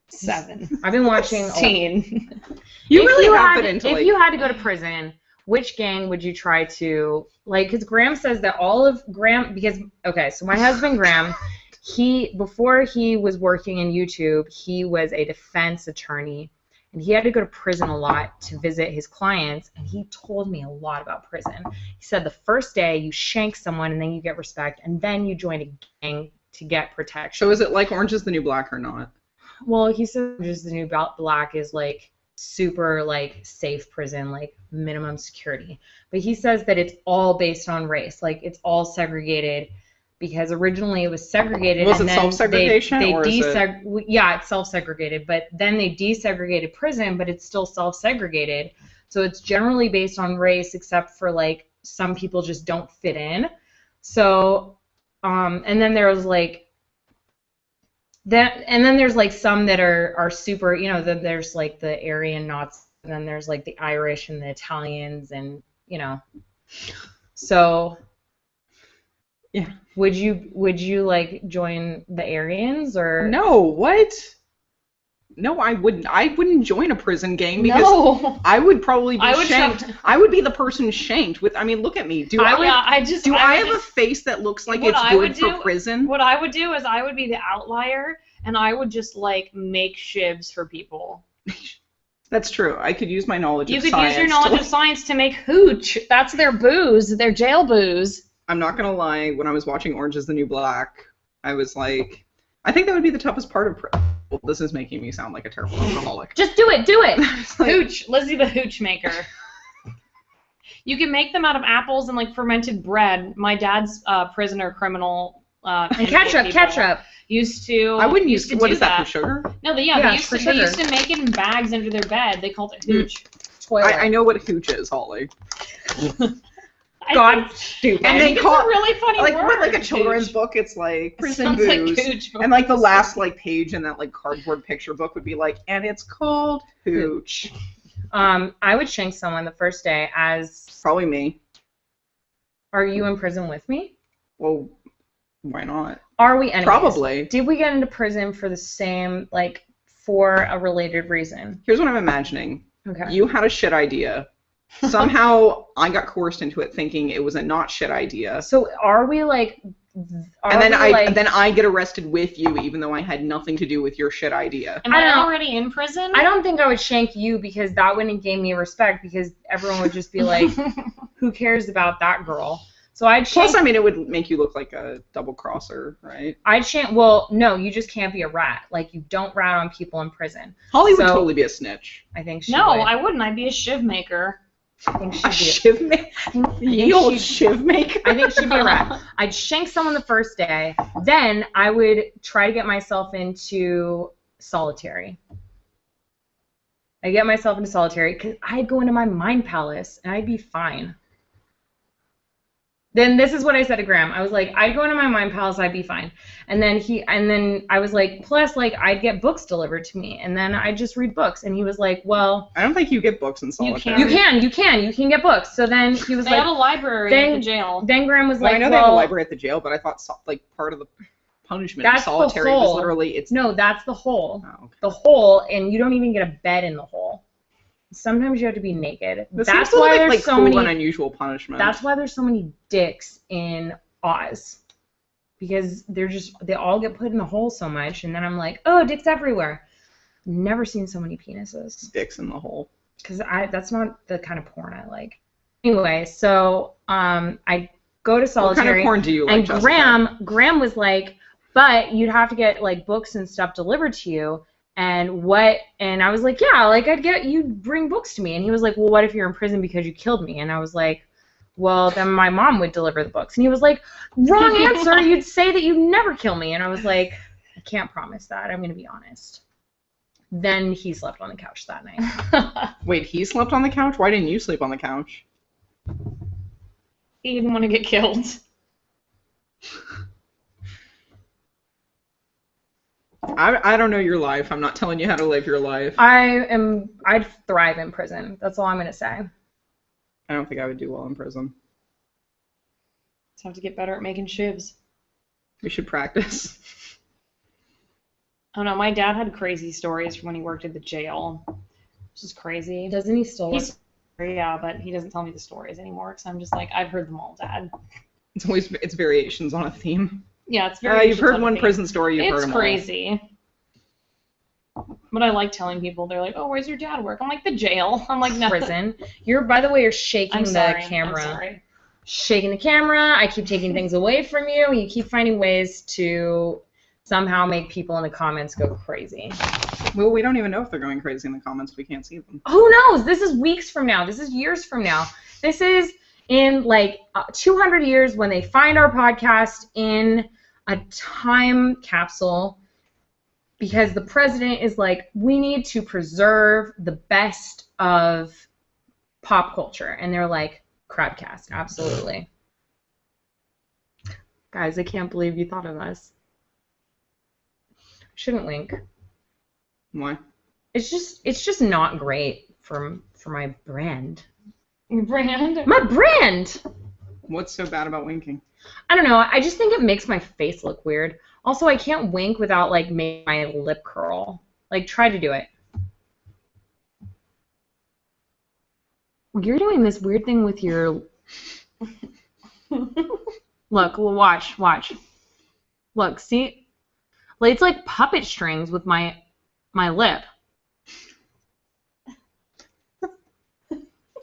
Speaker 3: 7.
Speaker 2: I've been watching.
Speaker 3: 16.
Speaker 1: You
Speaker 2: If
Speaker 1: really
Speaker 2: you
Speaker 1: have
Speaker 2: had,
Speaker 1: been into
Speaker 2: if
Speaker 1: like.
Speaker 2: you had to go to prison, which gang would you try to like? Because Graham says that all of Graham because okay, so my husband Graham, before he was working in YouTube, he was a defense attorney, and he had to go to prison a lot to visit his clients, and he told me a lot about prison. He said the first day you shank someone and then you get respect, and then you join a gang to get protection.
Speaker 1: So is it like Orange is the New Black or not?
Speaker 2: Well, he says just the new Black is like super like safe prison, like minimum security. But he says that it's all based on race, like it's all segregated because originally it was segregated.
Speaker 1: Was
Speaker 2: and
Speaker 1: it
Speaker 2: then
Speaker 1: self-segregation
Speaker 2: they
Speaker 1: or is it?
Speaker 2: Yeah, it's self-segregated, but then they desegregated prison, but it's still self-segregated. So it's generally based on race, except for like some people just don't fit in. So, and then there was like. And then there's like some that are super, you know, there's like the Aryan Nazis, and then there's like the Irish and the Italians, and you know, so
Speaker 1: Yeah.
Speaker 2: Would you like join the Aryans or
Speaker 1: No, what? No, I wouldn't. I wouldn't join a prison gang because
Speaker 3: No.
Speaker 1: I would probably be
Speaker 3: I would
Speaker 1: shanked.
Speaker 3: try-
Speaker 1: I would be the person shanked with. I mean, look at me. Do I have a face that looks like
Speaker 3: What
Speaker 1: it's
Speaker 3: I
Speaker 1: good
Speaker 3: would
Speaker 1: for
Speaker 3: do-
Speaker 1: prison?
Speaker 3: What I would do is I would be the outlier, and I would just like make shivs for people.
Speaker 1: That's true. I could use my knowledge
Speaker 3: You
Speaker 1: of
Speaker 3: could
Speaker 1: science.
Speaker 3: use your knowledge
Speaker 1: to-
Speaker 3: of science to make hooch. That's their booze, their jail booze.
Speaker 1: I'm not gonna lie. When I was watching Orange is the New Black, I was like, I think that would be the toughest part of prison. Well, this is making me sound like a terrible alcoholic.
Speaker 2: just do it?
Speaker 1: It's like-
Speaker 3: Hooch, Lizzie the hooch maker. You can make them out of apples and like fermented bread. My dad's prisoner criminal.
Speaker 2: And ketchup.
Speaker 3: Used to.
Speaker 1: I wouldn't
Speaker 3: used
Speaker 1: use.
Speaker 3: to
Speaker 1: What
Speaker 3: do
Speaker 1: is that for sugar?
Speaker 3: No, they
Speaker 2: Yeah,
Speaker 3: used
Speaker 2: for
Speaker 3: to. They
Speaker 2: sugar.
Speaker 3: used to make it in bags under their bed. They called it hooch.
Speaker 2: Toilet.
Speaker 1: I know what hooch is, Holly.
Speaker 2: God,
Speaker 3: I
Speaker 2: stupid.
Speaker 1: And
Speaker 3: think
Speaker 1: they
Speaker 3: it's
Speaker 1: call-
Speaker 3: a really funny
Speaker 1: Like
Speaker 3: word.
Speaker 1: what, like a children's
Speaker 3: hooch.
Speaker 1: book? It's like prison
Speaker 3: Sounds like
Speaker 1: booze.
Speaker 3: hooch.
Speaker 1: And like the last like page in that like cardboard picture book would be like, and it's called hooch.
Speaker 2: I would shank someone the first day as.
Speaker 1: Probably me.
Speaker 2: Are you in prison with me?
Speaker 1: Well, why not?
Speaker 2: Are we enemies?
Speaker 1: Probably.
Speaker 2: Did we get into prison for the same, like, for a related reason?
Speaker 1: Here's what I'm imagining.
Speaker 2: Okay.
Speaker 1: You had a shit idea. Somehow I got coerced into it thinking it was a not shit idea.
Speaker 2: So are we like?
Speaker 1: And then I get arrested with you even though I had nothing to do with your shit idea.
Speaker 3: Am
Speaker 2: I
Speaker 3: I
Speaker 2: don't-
Speaker 3: already in prison?
Speaker 2: I don't think I would shank you because that wouldn't gain me respect because everyone would just be like, who cares about that girl? So I'd shank.
Speaker 1: Plus, I mean, it would make you look like a double crosser, right?
Speaker 2: I'd shank. Well, no, you just can't be a rat. Like you don't rat on people in prison.
Speaker 1: Holly would
Speaker 2: So-
Speaker 1: totally be a snitch.
Speaker 2: I think she
Speaker 3: No,
Speaker 2: would.
Speaker 3: I wouldn't. I'd be a shiv maker.
Speaker 2: I think she'd
Speaker 1: A
Speaker 2: be.
Speaker 1: shiv maker? Ye old shiv maker?
Speaker 2: I think she'd be a rat. I'd shank someone the first day. Then I would try to get myself into solitary. I'd get myself into solitary because I'd go into my mind palace and I'd be fine. Then this is what I said to Graham. I was like, I'd go into my mind palace, I'd be fine. And then I was like, plus like I'd get books delivered to me, and then I'd just read books. And he was like, well,
Speaker 1: I don't think you get books in solitary.
Speaker 2: you can get books. So then he was
Speaker 3: They have
Speaker 2: like,
Speaker 3: a library at the jail.
Speaker 2: then Graham was
Speaker 1: Well,
Speaker 2: like,
Speaker 1: I know they have a library at the jail, but I thought like part of the punishment of
Speaker 2: That's the
Speaker 1: solitary was
Speaker 2: hole.
Speaker 1: literally it's.
Speaker 2: no, that's the hole.
Speaker 1: Oh, okay.
Speaker 2: The hole, and you don't even get a bed in the hole. Sometimes you have to be naked.
Speaker 1: This
Speaker 2: That's
Speaker 1: seems
Speaker 2: why
Speaker 1: like
Speaker 2: there's so
Speaker 1: cruel
Speaker 2: many.
Speaker 1: and unusual punishment.
Speaker 2: That's why there's so many dicks in Oz, because they all get put in the hole so much, and then I'm like, oh, dicks everywhere. Never seen so many penises,
Speaker 1: dicks in the hole.
Speaker 2: because that's not the kind of porn I like. Anyway, so I go to
Speaker 1: What
Speaker 2: solitary.
Speaker 1: kind of porn do you like,
Speaker 2: And
Speaker 1: Jessica?
Speaker 2: Graham was like, but you'd have to get like books and stuff delivered to you. And I was like, yeah, like you'd bring books to me. And he was like, well, what if you're in prison because you killed me? And I was like, well, then my mom would deliver the books. And he was like, wrong answer. You'd say that you'd never kill me. And I was like, I can't promise that. I'm going to be honest. Then he slept on the couch that night.
Speaker 1: Wait, he slept on the couch? Why didn't you sleep on the couch?
Speaker 3: He didn't want to get killed.
Speaker 1: I don't know your life. I'm not telling you how to live your life.
Speaker 2: I'd thrive in prison. That's all I'm gonna say.
Speaker 1: I don't think I would do well in prison.
Speaker 3: Just have to get better at making shivs.
Speaker 1: We should practice.
Speaker 3: I don't know. My dad had crazy stories from when he worked at the jail. Which is crazy.
Speaker 2: Doesn't he still?
Speaker 3: Yeah, but he doesn't tell me the stories anymore because I'm just like, I've heard them all, Dad.
Speaker 1: It's variations on a theme.
Speaker 3: Yeah, it's very.
Speaker 1: You've heard one prison story. You've heard them all.
Speaker 3: It's crazy. But I like telling people. They're like, "Oh, where's your dad work?" I'm like, "The jail." I'm like, "No."
Speaker 2: Prison. By the way, you're shaking the camera.
Speaker 3: I'm sorry.
Speaker 2: Shaking the camera. I keep taking things away from you. You keep finding ways to somehow make people in the comments go crazy.
Speaker 1: Well, we don't even know if they're going crazy in the comments. We can't see them.
Speaker 2: Who knows? This is weeks from now. This is years from now. This is in like 200 years when they find our podcast in a time capsule because the president is like, we need to preserve the best of pop culture. And they're like, Crabcast, absolutely. Guys, I can't believe you thought of us. Shouldn't wink.
Speaker 1: Why?
Speaker 2: It's just not great for my brand.
Speaker 3: Your brand?
Speaker 2: My brand!
Speaker 1: What's so bad about winking?
Speaker 2: I don't know. I just think it makes my face look weird. Also, I can't wink without, like, making my lip curl. Like, try to do it. You're doing this weird thing with your... Look, watch. Look, see? Like, it's like puppet strings with my lip.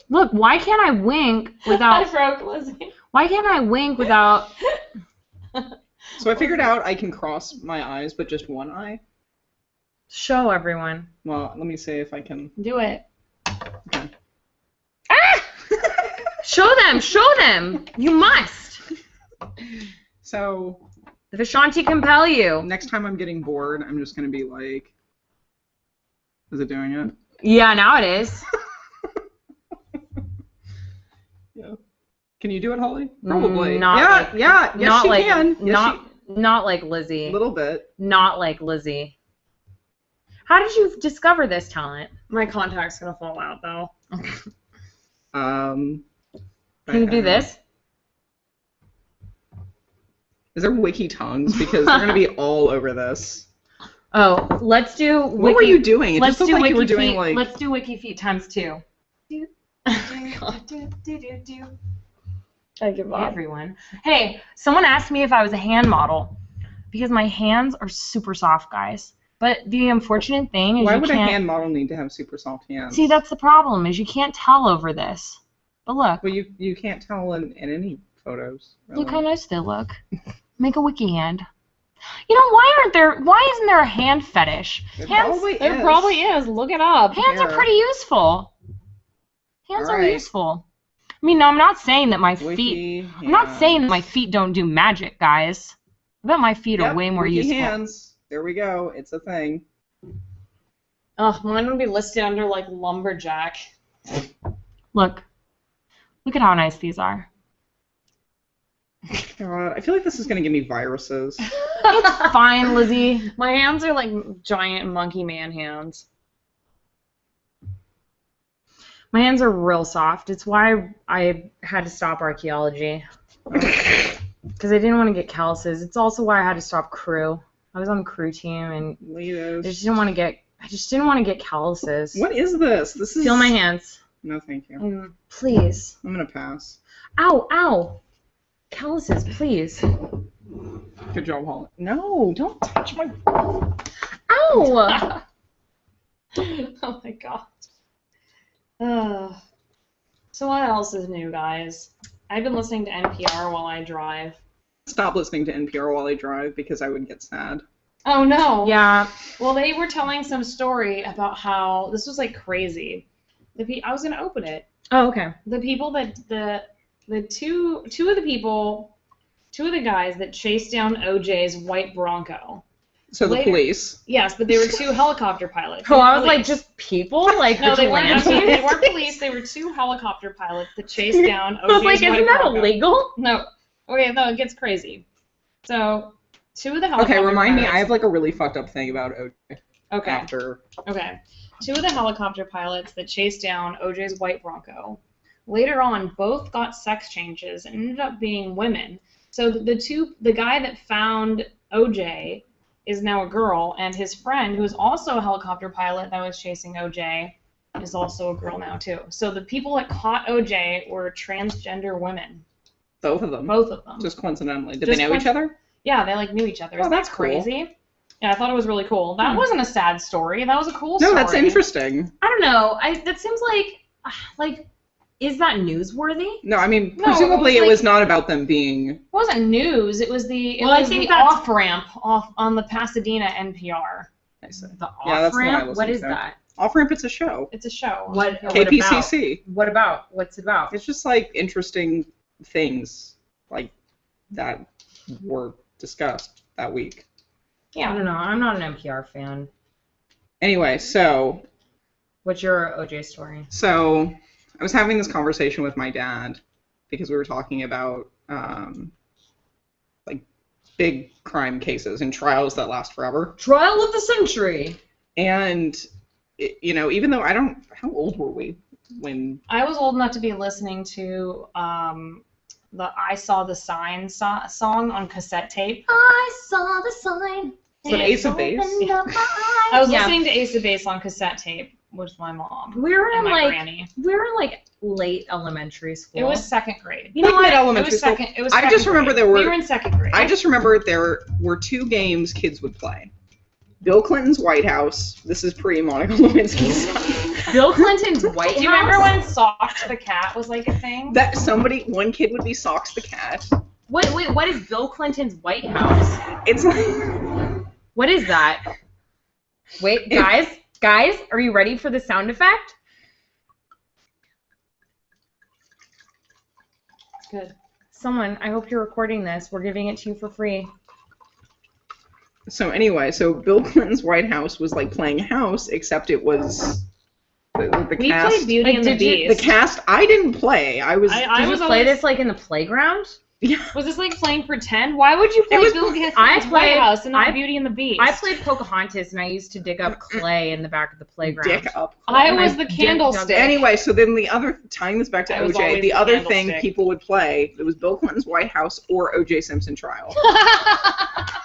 Speaker 2: Look, why can't I wink without...
Speaker 3: I broke Lizzie.
Speaker 2: Why can't I wink without...
Speaker 1: So I figured out I can cross my eyes, but just one eye.
Speaker 2: Show everyone.
Speaker 1: Well, let me see if I can.
Speaker 3: Do it.
Speaker 1: Okay.
Speaker 2: Ah! Show them! You must!
Speaker 1: So...
Speaker 2: The Vishanti compel you.
Speaker 1: Next time I'm getting bored, I'm just going to be like... Is it doing it?
Speaker 2: Yeah, now it is.
Speaker 1: Yeah. Can you do it, Holly? Probably.
Speaker 2: Not
Speaker 1: yes, she can. Yes,
Speaker 2: not like Lizzie.
Speaker 1: A little bit.
Speaker 2: Not like Lizzie. How did you discover this talent?
Speaker 3: My contact's gonna fall out though.
Speaker 2: Can you do this?
Speaker 1: Is there wiki tongues? Because they're gonna be all over this.
Speaker 2: Oh, let's do.
Speaker 1: What were you doing? It
Speaker 2: let's
Speaker 1: just
Speaker 2: do
Speaker 1: looked like you were
Speaker 2: Wikifeet.
Speaker 1: doing like.
Speaker 2: Let's do Wikifeet times 2.
Speaker 3: I give
Speaker 2: Hey,
Speaker 3: up.
Speaker 2: everyone. Hey, someone asked me if I was a hand model because my hands are super soft, guys. But the unfortunate thing is
Speaker 1: Why
Speaker 2: you
Speaker 1: would a
Speaker 2: can't...
Speaker 1: hand model need to have super soft hands?
Speaker 2: See, that's the problem, is you can't tell over this. But look.
Speaker 1: Well, you can't tell in any photos. Really.
Speaker 2: Look how nice they look. Make a wiki hand. You know, why isn't there a hand fetish?
Speaker 1: There
Speaker 3: There probably is. Look it up.
Speaker 2: Hands are pretty useful. Hands are
Speaker 1: Alright.
Speaker 2: useful. I mean, no, I'm not saying that my feet...
Speaker 1: Wiki
Speaker 2: I'm not
Speaker 1: hands.
Speaker 2: saying that my feet don't do magic, guys. I bet my feet are
Speaker 1: Yep,
Speaker 2: way more
Speaker 1: wiki
Speaker 2: useful.
Speaker 1: hands. There we go. It's a thing.
Speaker 3: Oh, mine would be listed under like lumberjack.
Speaker 2: Look. Look at how nice these are.
Speaker 1: God, I feel like this is gonna give me viruses.
Speaker 2: It's fine, Lizzie.
Speaker 3: My hands are like giant monkey man hands.
Speaker 2: My hands are real soft. It's why I had to stop archaeology. Because I didn't want to get calluses. It's also why I had to stop crew. I was on the crew team and
Speaker 1: Leos.
Speaker 2: I just didn't want to get calluses.
Speaker 1: What is this? This is.
Speaker 2: Feel my hands.
Speaker 1: No, thank you.
Speaker 2: Please.
Speaker 1: I'm gonna pass.
Speaker 2: Ow, ow. Calluses, please.
Speaker 1: Good job, Holly. No, don't touch my.
Speaker 2: Ow!
Speaker 3: Oh my god. So what else is new, guys? I've been listening to NPR while I drive.
Speaker 1: Stop listening to NPR while I drive because I would get sad.
Speaker 3: Oh no.
Speaker 2: Yeah.
Speaker 3: Well, they were telling some story about how this was like crazy. I was gonna open it.
Speaker 2: Oh, okay.
Speaker 3: The people that the two of the guys that chased down OJ's white Bronco.
Speaker 1: So the
Speaker 3: Later.
Speaker 1: police.
Speaker 3: Yes, but they were two helicopter pilots.
Speaker 2: Oh, I was like,
Speaker 3: Police.
Speaker 2: just people? Like,
Speaker 3: No, they weren't.
Speaker 2: vigilantes?
Speaker 3: They weren't police. They were two helicopter pilots that chased down OJ's
Speaker 2: I was like,
Speaker 3: white
Speaker 2: isn't that
Speaker 3: Bronco.
Speaker 2: illegal?
Speaker 3: No. Okay, no, it gets crazy. So Two of the helicopter
Speaker 1: Okay, remind me.
Speaker 3: pilots-
Speaker 1: I have like a really fucked up thing about OJ
Speaker 3: Okay.
Speaker 1: after.
Speaker 3: Okay. Two of the helicopter pilots that chased down OJ's white Bronco, later on both got sex changes and ended up being women. So the guy that found OJ is now a girl, and his friend, who is also a helicopter pilot that was chasing OJ, is also a girl now too. So the people that caught OJ were transgender women.
Speaker 1: Both of them.
Speaker 3: Both of them.
Speaker 1: Just coincidentally. Did
Speaker 3: Just
Speaker 1: they know each other?
Speaker 3: Yeah, they like knew each other.
Speaker 1: Oh,
Speaker 3: Isn't
Speaker 1: that's
Speaker 3: that
Speaker 1: cool.
Speaker 3: crazy? Yeah, I thought it was really cool. That wasn't a sad story. That was a cool
Speaker 1: No,
Speaker 3: story.
Speaker 1: that's interesting.
Speaker 2: I don't know. That seems like, is that newsworthy?
Speaker 1: No, I mean,
Speaker 3: No,
Speaker 1: presumably
Speaker 3: it was
Speaker 1: it was
Speaker 3: like-
Speaker 1: not about them being.
Speaker 3: It wasn't news. It was the
Speaker 2: Well, I
Speaker 3: was
Speaker 2: think
Speaker 3: the
Speaker 2: that's-
Speaker 3: off ramp off on the Pasadena NPR.
Speaker 1: I see.
Speaker 2: The
Speaker 1: Yeah, that's the one I
Speaker 2: off-ramp? What
Speaker 1: listened
Speaker 2: is
Speaker 1: to.
Speaker 2: that?
Speaker 1: Off Ramp, it's a show.
Speaker 3: It's a show.
Speaker 2: What
Speaker 1: KPCC.
Speaker 2: What about? What's it about?
Speaker 1: It's just like interesting things like that were discussed that week.
Speaker 2: I
Speaker 3: Yeah.
Speaker 2: don't know. I'm not an NPR fan.
Speaker 1: Anyway, so
Speaker 2: What's your OJ story?
Speaker 1: I was having this conversation with my dad because we were talking about like big crime cases and trials that last forever.
Speaker 2: Trial of the century.
Speaker 1: And even though how old were we when?
Speaker 3: I was old enough to be listening to the I Saw the Sign song on cassette tape.
Speaker 2: I saw the sign.
Speaker 1: Is it Ace of Base?
Speaker 3: I was listening to Ace of Base on cassette tape with my mom
Speaker 2: We were in
Speaker 3: and my
Speaker 2: like
Speaker 3: granny.
Speaker 2: late elementary school.
Speaker 3: It was second grade.
Speaker 2: You know
Speaker 1: Like
Speaker 2: what?
Speaker 1: mid-elementary
Speaker 3: It was
Speaker 1: school.
Speaker 3: second. It was.
Speaker 1: I
Speaker 3: second
Speaker 1: just remember
Speaker 3: grade.
Speaker 1: there were-
Speaker 3: We were in second grade.
Speaker 1: I just remember there were two games kids would play. Bill Clinton's White House. This is pre-Monica Lewinsky's time.
Speaker 2: Bill Clinton's White House.
Speaker 3: Do you remember when Socks the Cat was like a thing?
Speaker 1: That one kid would be Socks the Cat.
Speaker 2: Wait, what is Bill Clinton's White House?
Speaker 1: It's like
Speaker 2: What is that? Wait, guys, are you ready for the sound effect?
Speaker 3: It's good.
Speaker 2: Someone, I hope you're recording this. We're giving it to you for free.
Speaker 1: so anyway. So Bill Clinton's White House was like playing house, except it was the
Speaker 3: We
Speaker 1: cast.
Speaker 3: played Beauty
Speaker 2: Like,
Speaker 3: and the
Speaker 2: did you-
Speaker 1: The
Speaker 3: Beast.
Speaker 1: cast. I didn't play. I was.
Speaker 3: I
Speaker 2: Did
Speaker 3: was
Speaker 2: you play
Speaker 3: always-
Speaker 2: this like in the playground?
Speaker 1: Yeah.
Speaker 3: Was this like playing pretend? Why would you play
Speaker 1: was-
Speaker 3: Bill
Speaker 2: I
Speaker 3: Clinton's White
Speaker 2: played-
Speaker 3: House and not
Speaker 2: I-
Speaker 3: Beauty and the Beast?
Speaker 2: I played Pocahontas and I used to dig up clay in the back of the playground.
Speaker 1: Dick up.
Speaker 3: I
Speaker 2: and
Speaker 3: was
Speaker 2: I
Speaker 3: the
Speaker 2: did-
Speaker 3: candlestick.
Speaker 1: Anyway, so then tying this back to
Speaker 3: I was
Speaker 1: OJ,
Speaker 3: always
Speaker 1: the
Speaker 3: the
Speaker 1: other thing
Speaker 3: candlestick.
Speaker 1: people would play, it was Bill Clinton's White House or OJ Simpson trial.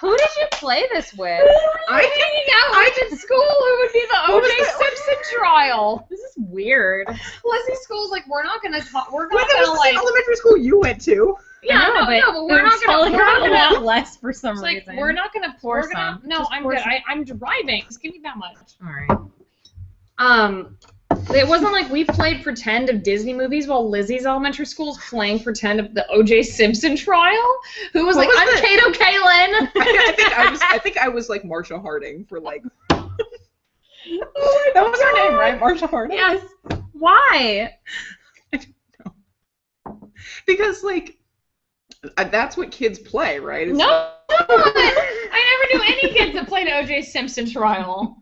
Speaker 2: Who did you play this with?
Speaker 3: I did school. It would be the
Speaker 1: What was
Speaker 3: O.J.
Speaker 1: that?
Speaker 3: Simpson trial.
Speaker 2: This is weird.
Speaker 3: Lizzie School's like, we're not gonna talk. We're
Speaker 1: Wait,
Speaker 3: not
Speaker 1: that was
Speaker 3: gonna
Speaker 1: the same
Speaker 3: like.
Speaker 1: elementary school you went to.
Speaker 3: Yeah,
Speaker 2: I know,
Speaker 3: but we're not gonna. We're not
Speaker 2: a
Speaker 3: gonna.
Speaker 2: lot less for some
Speaker 3: It's like
Speaker 2: reason.
Speaker 3: we're not gonna.
Speaker 2: Pour
Speaker 3: We're gonna.
Speaker 2: some.
Speaker 3: No,
Speaker 2: Just
Speaker 3: I'm
Speaker 2: pour
Speaker 3: good.
Speaker 2: some.
Speaker 3: I'm driving. Just give me that much.
Speaker 2: All right.
Speaker 3: It wasn't like we played pretend of Disney movies while Lizzie's elementary school was playing pretend of the O.J. Simpson trial. Who was
Speaker 1: What
Speaker 3: like,
Speaker 1: was
Speaker 3: I'm
Speaker 1: the-
Speaker 3: Kato Kalin.
Speaker 1: I think I was like Marsha Harding for like. That was her name, right? Marsha Harding.
Speaker 2: Yes. Why?
Speaker 1: Because like, that's what kids play, right? It's
Speaker 3: No, I never knew any kids that played O.J. Simpson trial.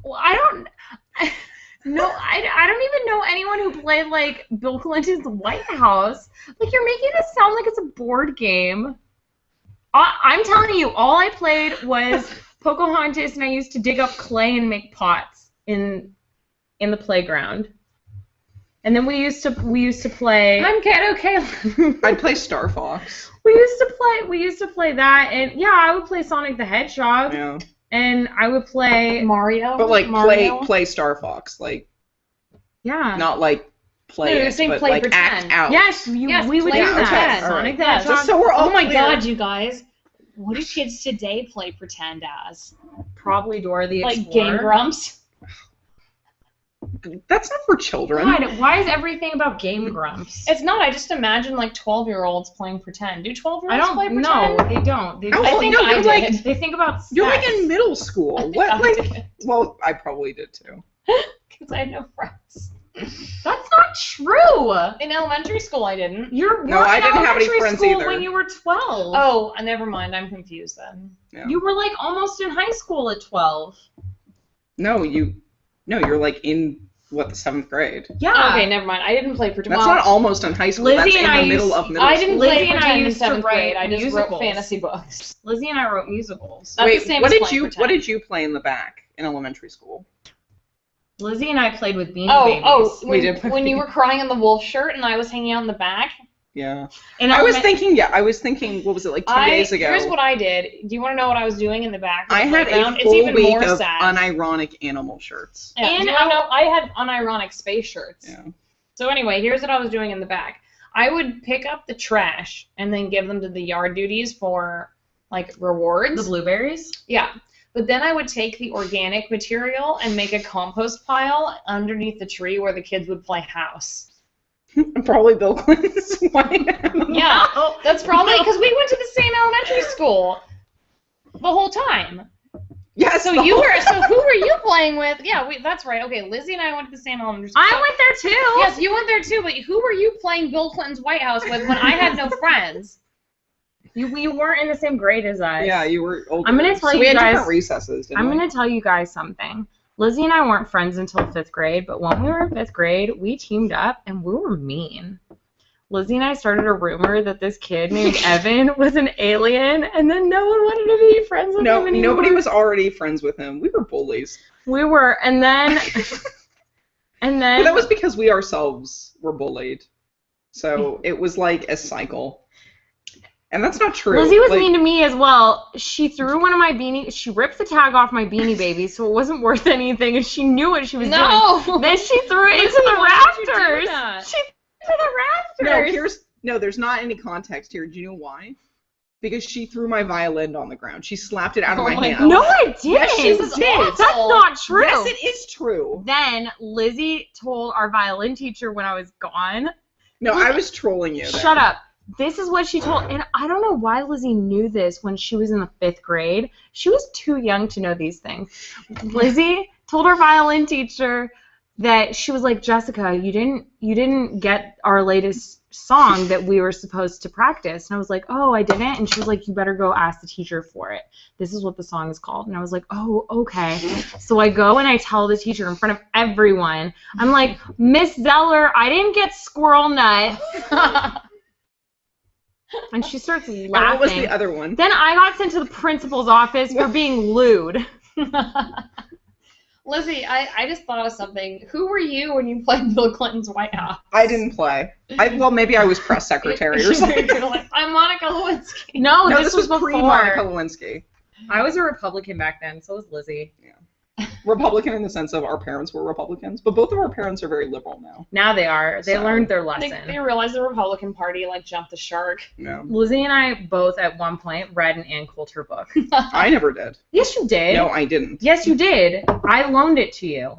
Speaker 2: Well, I don't even know anyone who played like Bill Clinton's White House. Like, you're making it sound like it's a board game. I'm telling you, all I played was Pocahontas, and I used to dig up clay and make pots in the playground. And then we used to play.
Speaker 3: I'm Kato Kalin.
Speaker 1: I'd play Star Fox.
Speaker 2: We used to play that, and yeah, I would play Sonic the Hedgehog,
Speaker 1: Yeah.
Speaker 2: and I would play.
Speaker 3: Mario.
Speaker 1: But like
Speaker 3: Mario.
Speaker 1: play Star Fox, like
Speaker 2: Yeah.
Speaker 1: not like play
Speaker 3: No, you're
Speaker 1: it,
Speaker 3: saying
Speaker 1: but
Speaker 3: play
Speaker 1: like
Speaker 3: pretend.
Speaker 1: act out.
Speaker 2: Yes,
Speaker 3: Yes,
Speaker 2: we would
Speaker 3: play
Speaker 2: do that.
Speaker 1: pretend.
Speaker 2: Sonic
Speaker 1: Alright.
Speaker 2: the
Speaker 3: Yeah,
Speaker 2: Hedgehog.
Speaker 1: Just so we're all
Speaker 3: Oh my
Speaker 1: clear.
Speaker 3: God, you guys! What do kids today play pretend as?
Speaker 2: Probably Dora the
Speaker 3: Like
Speaker 2: Explorer.
Speaker 3: Game Grumps.
Speaker 1: That's not for children.
Speaker 2: God, why is everything about Game Grumps?
Speaker 3: It's not. I just imagine like 12-year-olds playing pretend. Do 12-year-olds
Speaker 2: I
Speaker 3: play
Speaker 2: don't
Speaker 3: pretend?
Speaker 2: know. They don't. They,
Speaker 1: No,
Speaker 3: I think
Speaker 1: no,
Speaker 3: I
Speaker 1: you're
Speaker 3: did.
Speaker 1: like
Speaker 2: they think about
Speaker 1: you're like
Speaker 2: sex.
Speaker 1: in middle school. What?
Speaker 3: I
Speaker 1: Like,
Speaker 3: did.
Speaker 1: well, I probably did too.
Speaker 3: Because I had no friends.
Speaker 2: That's not true.
Speaker 3: In elementary school, I didn't.
Speaker 2: You
Speaker 1: No,
Speaker 2: were
Speaker 1: I
Speaker 2: in
Speaker 1: didn't have any
Speaker 2: elementary
Speaker 1: friends
Speaker 2: school
Speaker 1: either.
Speaker 2: when you were 12.
Speaker 3: Oh, never mind. I'm confused then.
Speaker 1: Yeah.
Speaker 2: You were like almost in high school at 12.
Speaker 1: No, you're like in What, the 7th grade?
Speaker 2: Yeah.
Speaker 3: Okay, never mind. I didn't play pretend.
Speaker 1: That's not almost in high school.
Speaker 2: Lizzie
Speaker 1: That's
Speaker 2: and
Speaker 1: in
Speaker 2: I
Speaker 1: the middle
Speaker 2: used-
Speaker 1: of middle
Speaker 3: I
Speaker 1: school.
Speaker 3: didn't
Speaker 2: Lizzie
Speaker 3: play
Speaker 2: and I
Speaker 3: pretend in
Speaker 2: used to
Speaker 3: 7th grade.
Speaker 2: write
Speaker 3: I just
Speaker 2: musicals.
Speaker 3: wrote fantasy books.
Speaker 2: Lizzie and I wrote musicals.
Speaker 3: That's
Speaker 1: Wait,
Speaker 3: the same
Speaker 1: what
Speaker 3: as
Speaker 1: did
Speaker 3: playing
Speaker 1: you
Speaker 3: pretend.
Speaker 1: what did you play in the back in elementary school?
Speaker 2: Lizzie and I played with Beanie
Speaker 3: Oh,
Speaker 2: Babies.
Speaker 3: when you were crying in the wolf shirt and I was hanging out in the back.
Speaker 1: Yeah.
Speaker 2: And
Speaker 1: I was thinking, what was it, like 2 days ago?
Speaker 3: Here's what I did. Do you want to know what I was doing in the back? Of the
Speaker 1: I had
Speaker 3: playground?
Speaker 1: a
Speaker 3: It's
Speaker 1: full
Speaker 3: even
Speaker 1: week
Speaker 3: more
Speaker 1: of
Speaker 3: sad.
Speaker 1: unironic animal shirts.
Speaker 3: Yeah,
Speaker 2: And
Speaker 3: do you wanna know? I had unironic space shirts.
Speaker 1: Yeah.
Speaker 3: So anyway, here's what I was doing in the back. I would pick up the trash and then give them to the yard duties for like rewards.
Speaker 2: the blueberries.
Speaker 3: Yeah. But then I would take the organic material and make a compost pile underneath the tree where the kids would play house.
Speaker 1: Probably Bill Clinton's wife.
Speaker 3: Yeah. That's probably because we went to the same elementary school the whole time.
Speaker 1: Yes.
Speaker 3: So who were you playing with? Yeah, that's right. Okay, Lizzie and I went to the same elementary school.
Speaker 2: I went there too.
Speaker 3: Yes, you went there too, but who were you playing Bill Clinton's White House with when I had no friends?
Speaker 2: You weren't in the same grade as us.
Speaker 1: Yeah, you were older.
Speaker 2: I'm gonna tell
Speaker 1: so
Speaker 2: you
Speaker 1: we had
Speaker 2: guys-
Speaker 1: different recesses. Didn't
Speaker 2: I'm
Speaker 1: we?
Speaker 2: going to tell you guys something. Lizzie and I weren't friends until 5th grade, but when we were in 5th grade, we teamed up and we were mean. Lizzie and I started a rumor that this kid named Evan was an alien, and then no one wanted to be friends with him anymore.
Speaker 1: Nobody was already friends with him. We were bullies.
Speaker 2: We were, and then... and then...
Speaker 1: But that was because we ourselves were bullied. So it was like a cycle. And that's not true.
Speaker 2: Lizzie was
Speaker 1: Like,
Speaker 2: mean to me as well. She threw one of my beanies. She ripped the tag off my Beanie Baby, so it wasn't worth anything, and she knew what she was doing. Then she threw it into the
Speaker 3: why would you do
Speaker 2: rafters.
Speaker 3: that?
Speaker 2: She threw it into the rafters.
Speaker 1: there's not any context here. Do you know why? Because she threw my violin on the ground. She slapped it out of
Speaker 3: Oh
Speaker 1: my
Speaker 3: my
Speaker 1: hand.
Speaker 3: God.
Speaker 2: No, I didn't.
Speaker 1: Yes, she
Speaker 3: This is
Speaker 1: did.
Speaker 3: awful.
Speaker 2: That's not true.
Speaker 1: Yes, it is true.
Speaker 2: Then Lizzie told our violin teacher when I was gone.
Speaker 1: No, I was trolling you. there.
Speaker 2: Shut up. This is what she told, and I don't know why Lizzie knew this when she was in the 5th grade. She was too young to know these things. Lizzie told our violin teacher that she was like, Jessica, you didn't get our latest song that we were supposed to practice. And I was like, oh, I didn't. And she was like, you better go ask the teacher for it. This is what the song is called. And I was like, oh, okay. So I go and I tell the teacher in front of everyone. I'm like, Miss Zeller, I didn't get squirrel nut. And she starts laughing.
Speaker 1: And what was the other one?
Speaker 2: Then I got sent to the principal's office for being lewd.
Speaker 3: Lizzie, I just thought of something. Who were you when you played Bill Clinton's White House?
Speaker 1: I didn't play. Well, maybe I was press secretary or something.
Speaker 3: You're like, I'm Monica Lewinsky.
Speaker 2: No,
Speaker 1: No,
Speaker 2: this
Speaker 1: was
Speaker 2: was
Speaker 1: pre-Monica
Speaker 2: before.
Speaker 1: Lewinsky.
Speaker 2: I was a Republican back then, so was Lizzie.
Speaker 1: Republican in the sense of our parents were Republicans, but both of our parents are very liberal now.
Speaker 2: Now they are. They
Speaker 1: So,
Speaker 2: learned their
Speaker 3: They
Speaker 2: lesson.
Speaker 3: realized the Republican Party like jumped the shark.
Speaker 1: No,
Speaker 2: Lizzie and I both at one point read an Ann Coulter book.
Speaker 1: I never did.
Speaker 2: Yes, you did.
Speaker 1: No, I didn't.
Speaker 2: Yes, you did. I loaned it to you.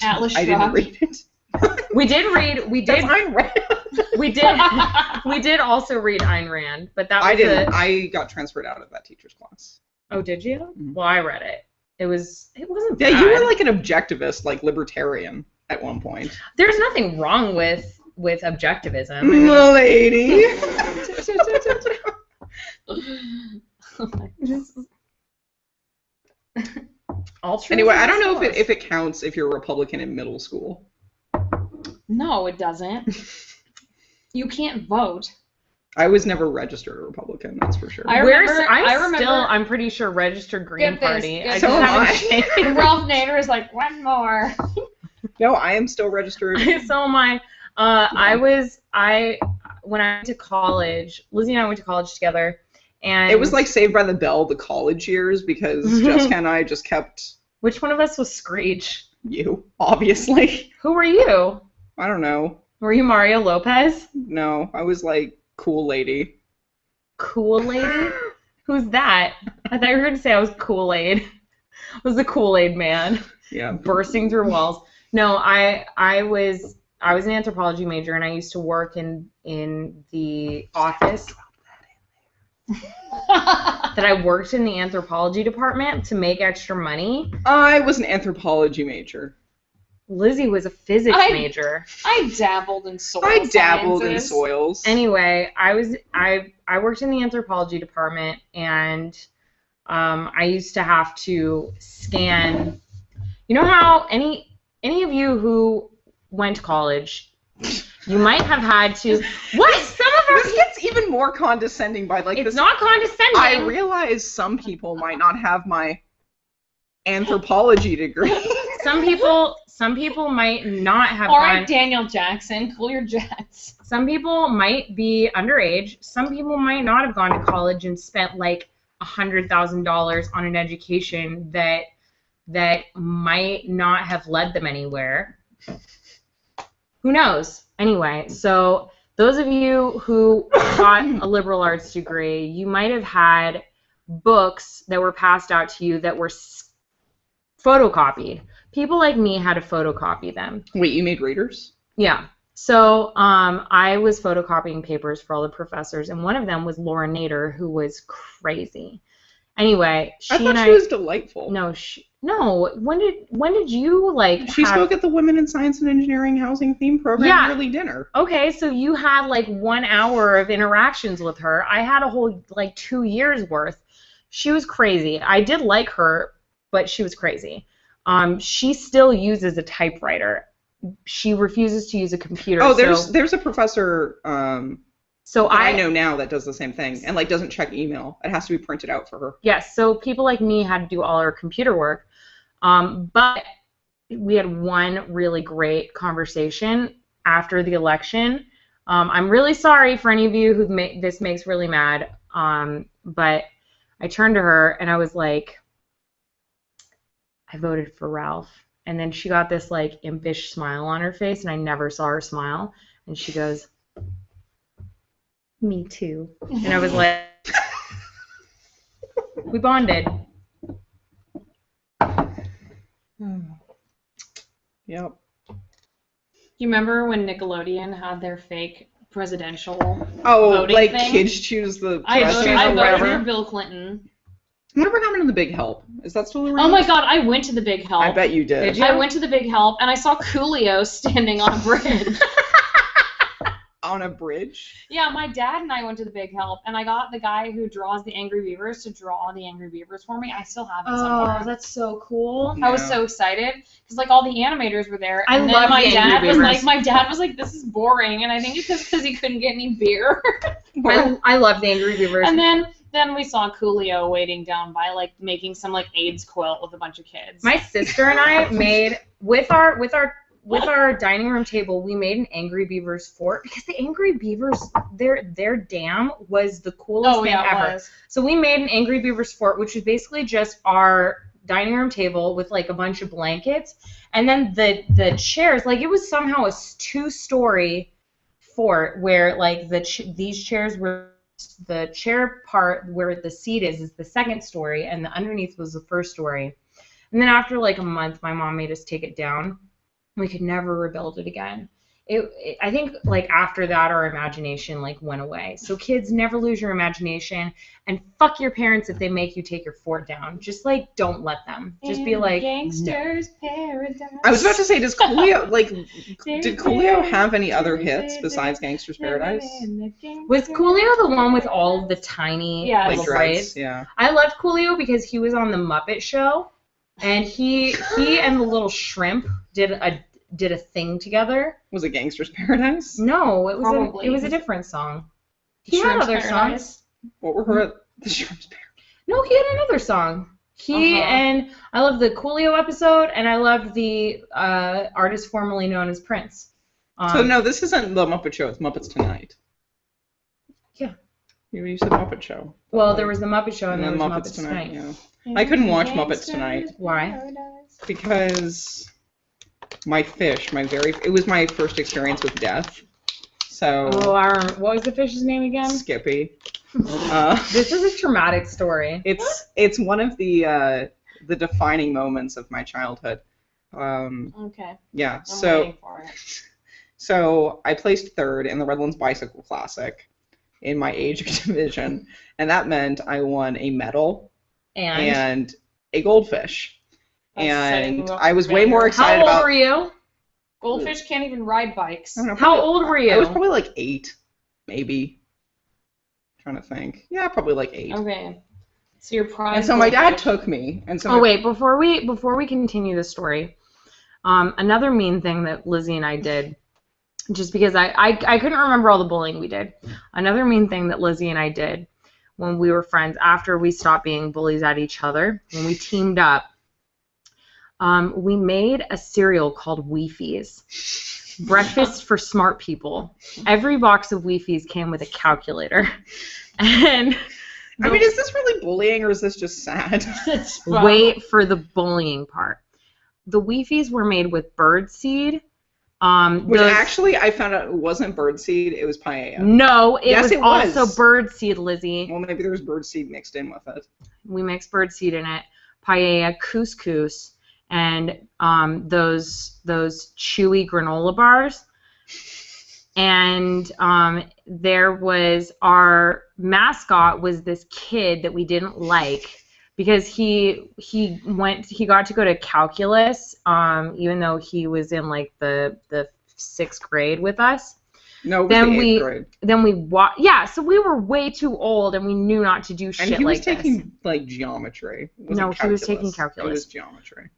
Speaker 3: Atlas
Speaker 1: I didn't
Speaker 3: Shrugged.
Speaker 1: read it.
Speaker 2: We did read. We did.
Speaker 1: That's Ayn Rand.
Speaker 2: We did. We did also read Ayn Rand, but that was
Speaker 1: I didn't.
Speaker 2: a-
Speaker 1: I got transferred out of that teacher's class.
Speaker 2: Oh, did you?
Speaker 1: Mhm.
Speaker 2: Well, I read it. It wasn't
Speaker 1: Yeah,
Speaker 2: bad.
Speaker 1: you were like an objectivist, like libertarian at one point.
Speaker 2: There's nothing wrong with objectivism. I mean,
Speaker 1: Lady. Anyway, I don't know if it counts if you're a Republican in middle school.
Speaker 3: No, it doesn't. You can't vote.
Speaker 1: I was never registered a Republican, that's for sure.
Speaker 3: I remember-
Speaker 2: I'm pretty sure registered Green
Speaker 3: Get this,
Speaker 2: Party.
Speaker 3: get
Speaker 2: I
Speaker 3: this.
Speaker 2: just
Speaker 1: So am
Speaker 2: haven't changed.
Speaker 3: Ralph Nader is like, one more.
Speaker 1: No, I am still registered.
Speaker 2: So am I. When I went to college, Lizzie and I went to college together, and
Speaker 1: It was like Saved by the Bell, the college years, because Jessica and I just kept
Speaker 2: which one of us was Screech?
Speaker 1: you, obviously.
Speaker 2: Who were you?
Speaker 1: I don't know.
Speaker 2: Were you Mario Lopez?
Speaker 1: No, I was like cool lady.
Speaker 2: Cool Lady? Who's that? I thought you were going to say I was Kool-Aid. I was the Kool-Aid man,
Speaker 1: Yeah.
Speaker 2: bursting through walls. No, I was an anthropology major, and I used to work in the office that I worked in the anthropology department to make extra money.
Speaker 1: I was an anthropology major.
Speaker 2: Lizzie was a physics major.
Speaker 3: I dabbled in soil
Speaker 1: I dabbled in
Speaker 3: sciences.
Speaker 1: soils.
Speaker 2: Anyway, I worked in the anthropology department, and I used to have to scan. You know how any of you who went to college, you might have had to. What? Some of our
Speaker 1: This gets even more condescending by like
Speaker 2: it's
Speaker 1: this.
Speaker 2: not condescending.
Speaker 1: I realize some people might not have my anthropology degree.
Speaker 2: Some people might not have
Speaker 3: All
Speaker 2: gone.
Speaker 3: right, Daniel Jackson, cool your jets.
Speaker 2: Some people might be underage. Some people might not have gone to college and spent like $100,000 on an education that might not have led them anywhere. Who knows? Anyway, so those of you who got a liberal arts degree, you might have had books that were passed out to you that were photocopied. People like me had to photocopy them.
Speaker 1: Wait, you made readers?
Speaker 2: Yeah. So I was photocopying papers for all the professors, and one of them was Laura Nader, who was crazy. Anyway,
Speaker 1: I thought she was delightful.
Speaker 2: No. When did you like?
Speaker 1: She spoke at the Women in Science and Engineering Housing Theme Program yearly dinner.
Speaker 2: Okay, so you had like 1 hour of interactions with her. I had a whole like 2 years worth. She was crazy. I did like her, but she was crazy. She still uses a typewriter. She refuses to use a computer.
Speaker 1: Oh, there's a professor
Speaker 2: so
Speaker 1: I know now that does the same thing and like doesn't check email. It has to be printed out for her.
Speaker 2: Yes, so people like me had to do all our computer work. But we had one really great conversation after the election. I'm really sorry for any of you who this makes really mad. But I turned to her and I was like, I voted for Ralph. And then she got this like impish smile on her face, and I never saw her smile. And she goes, me too. And I was like, we bonded.
Speaker 1: Yep.
Speaker 3: You remember when Nickelodeon had their fake presidential
Speaker 1: voting
Speaker 3: like
Speaker 1: thing? Kids choose the
Speaker 3: I
Speaker 1: president or
Speaker 3: voted
Speaker 1: whatever.
Speaker 3: for Bill Clinton.
Speaker 1: Whatever happened to the Big Help? Is that still around?
Speaker 3: Oh my god, I went to the Big Help.
Speaker 1: I bet you did.
Speaker 2: Did you?
Speaker 3: I went to the Big Help and I saw Coolio standing on a bridge.
Speaker 1: On a bridge?
Speaker 3: Yeah, my dad and I went to the Big Help, and I got the guy who draws the Angry Beavers to draw the Angry Beavers for me. I still have it somewhere.
Speaker 2: Oh, that's so cool.
Speaker 3: I was so excited because like all the animators were there,
Speaker 2: I
Speaker 3: and then
Speaker 2: love
Speaker 3: my
Speaker 2: the
Speaker 3: dad
Speaker 2: Angry
Speaker 3: was
Speaker 2: Beavers.
Speaker 3: like, this is boring, and I think it's just because he couldn't get any beer.
Speaker 2: I love the Angry Beavers.
Speaker 3: And then we saw Coolio waiting down by like making some like AIDS quilt with a bunch of kids.
Speaker 2: My sister and I made with our dining room table, we made an Angry Beavers fort because the Angry Beavers, their dam was the coolest thing ever.
Speaker 3: Was.
Speaker 2: So we made an Angry Beavers fort, which was basically just our dining room table with like a bunch of blankets, and then the chairs, like it was somehow a 2-story fort where like these chairs were, the chair part where the seat is the 2nd story, and the underneath was the 1st story. And then after like a month, my mom made us take it down. We could never rebuild it again. I think like after that, our imagination like went away. So kids, never lose your imagination, and fuck your parents if they make you take your fort down. Just like don't let them. Just be like,
Speaker 3: Gangster's Paradise.
Speaker 1: I was about to say, does Coolio did Coolio have any other hits besides Gangster's Paradise?
Speaker 2: Was Coolio the one with all the tiny
Speaker 3: Yeah,
Speaker 2: little
Speaker 1: Like
Speaker 2: braids?
Speaker 1: dreads, yeah.
Speaker 2: I loved Coolio because he was on the Muppet Show, and he and the little shrimp did a thing together.
Speaker 1: Was it Gangster's Paradise?
Speaker 2: No, it
Speaker 3: Probably.
Speaker 2: was a different song. He had
Speaker 3: Shrimp's
Speaker 2: other
Speaker 3: Paradise.
Speaker 2: songs.
Speaker 1: What were her the Shrimp's Paradise?
Speaker 2: No, he had another song. And I love the Coolio episode, and I loved the artist formerly known as Prince.
Speaker 1: So no, this isn't the Muppet Show. It's Muppets Tonight.
Speaker 2: Yeah.
Speaker 1: You said Muppet Show.
Speaker 2: Well, there was the Muppet Show, and
Speaker 1: And
Speaker 2: there
Speaker 1: then
Speaker 2: was Muppets Tonight.
Speaker 1: Yeah. I couldn't watch Muppets Tonight
Speaker 2: Why?
Speaker 1: because it was my first experience with death. So
Speaker 2: Oh, I remember. What was the fish's name again?
Speaker 1: Skippy.
Speaker 2: This is a traumatic story.
Speaker 1: It's one of the defining moments of my childhood.
Speaker 3: Okay.
Speaker 1: Yeah.
Speaker 3: I'm waiting for it.
Speaker 1: So I placed 3rd in the Redlands Bicycle Classic in my age division, and that meant I won a medal and a goldfish. And I was way more excited
Speaker 2: How old
Speaker 1: about.
Speaker 2: were you?
Speaker 3: Goldfish can't even ride bikes.
Speaker 1: I don't know,
Speaker 2: How
Speaker 1: probably-
Speaker 2: old were you?
Speaker 1: I was probably like 8, maybe. Trying to think. Yeah, probably like 8.
Speaker 3: Okay. So your prize.
Speaker 1: And so my dad
Speaker 3: goldfish.
Speaker 1: took me, and so
Speaker 2: Oh wait, before we continue the story, Another mean thing that Lizzie and I did, just because I couldn't remember all the bullying we did. Another mean thing that Lizzie and I did when we were friends, after we stopped being bullies at each other, when we teamed up, we made a cereal called Wikifeet. Breakfast for smart people. Every box of Wikifeet came with a calculator. And
Speaker 1: I mean, is this really bullying or is this just sad?
Speaker 2: wait for the bullying part. The Wikifeet were made with birdseed.
Speaker 1: Which actually, I found out it wasn't birdseed, it was paella.
Speaker 2: No, it
Speaker 1: Yes,
Speaker 2: was
Speaker 1: it was.
Speaker 2: also birdseed, Lizzie.
Speaker 1: Well, maybe there was birdseed mixed in with it.
Speaker 2: We mixed birdseed in it, paella, couscous, and those chewy granola bars. And there was our mascot was this kid that we didn't like because he got to go to calculus, even though he was in like the 6th grade with us.
Speaker 1: No, it was the 8th grade.
Speaker 2: Then so we were way too old and we knew not to do shit like this.
Speaker 1: And he was taking like geometry.
Speaker 2: No, he was taking calculus.
Speaker 1: It was geometry.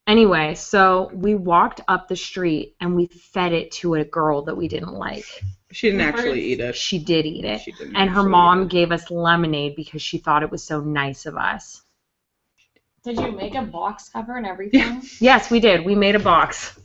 Speaker 2: Anyway, so we walked up the street and we fed it to a girl that we didn't like.
Speaker 1: She didn't actually eat it.
Speaker 2: She did eat it.
Speaker 1: She didn't
Speaker 2: and her
Speaker 1: actually
Speaker 2: mom
Speaker 1: eat it.
Speaker 2: gave us lemonade because she thought it was so nice of us.
Speaker 3: Did you make a box cover and everything?
Speaker 2: Yes, we did. We made a box.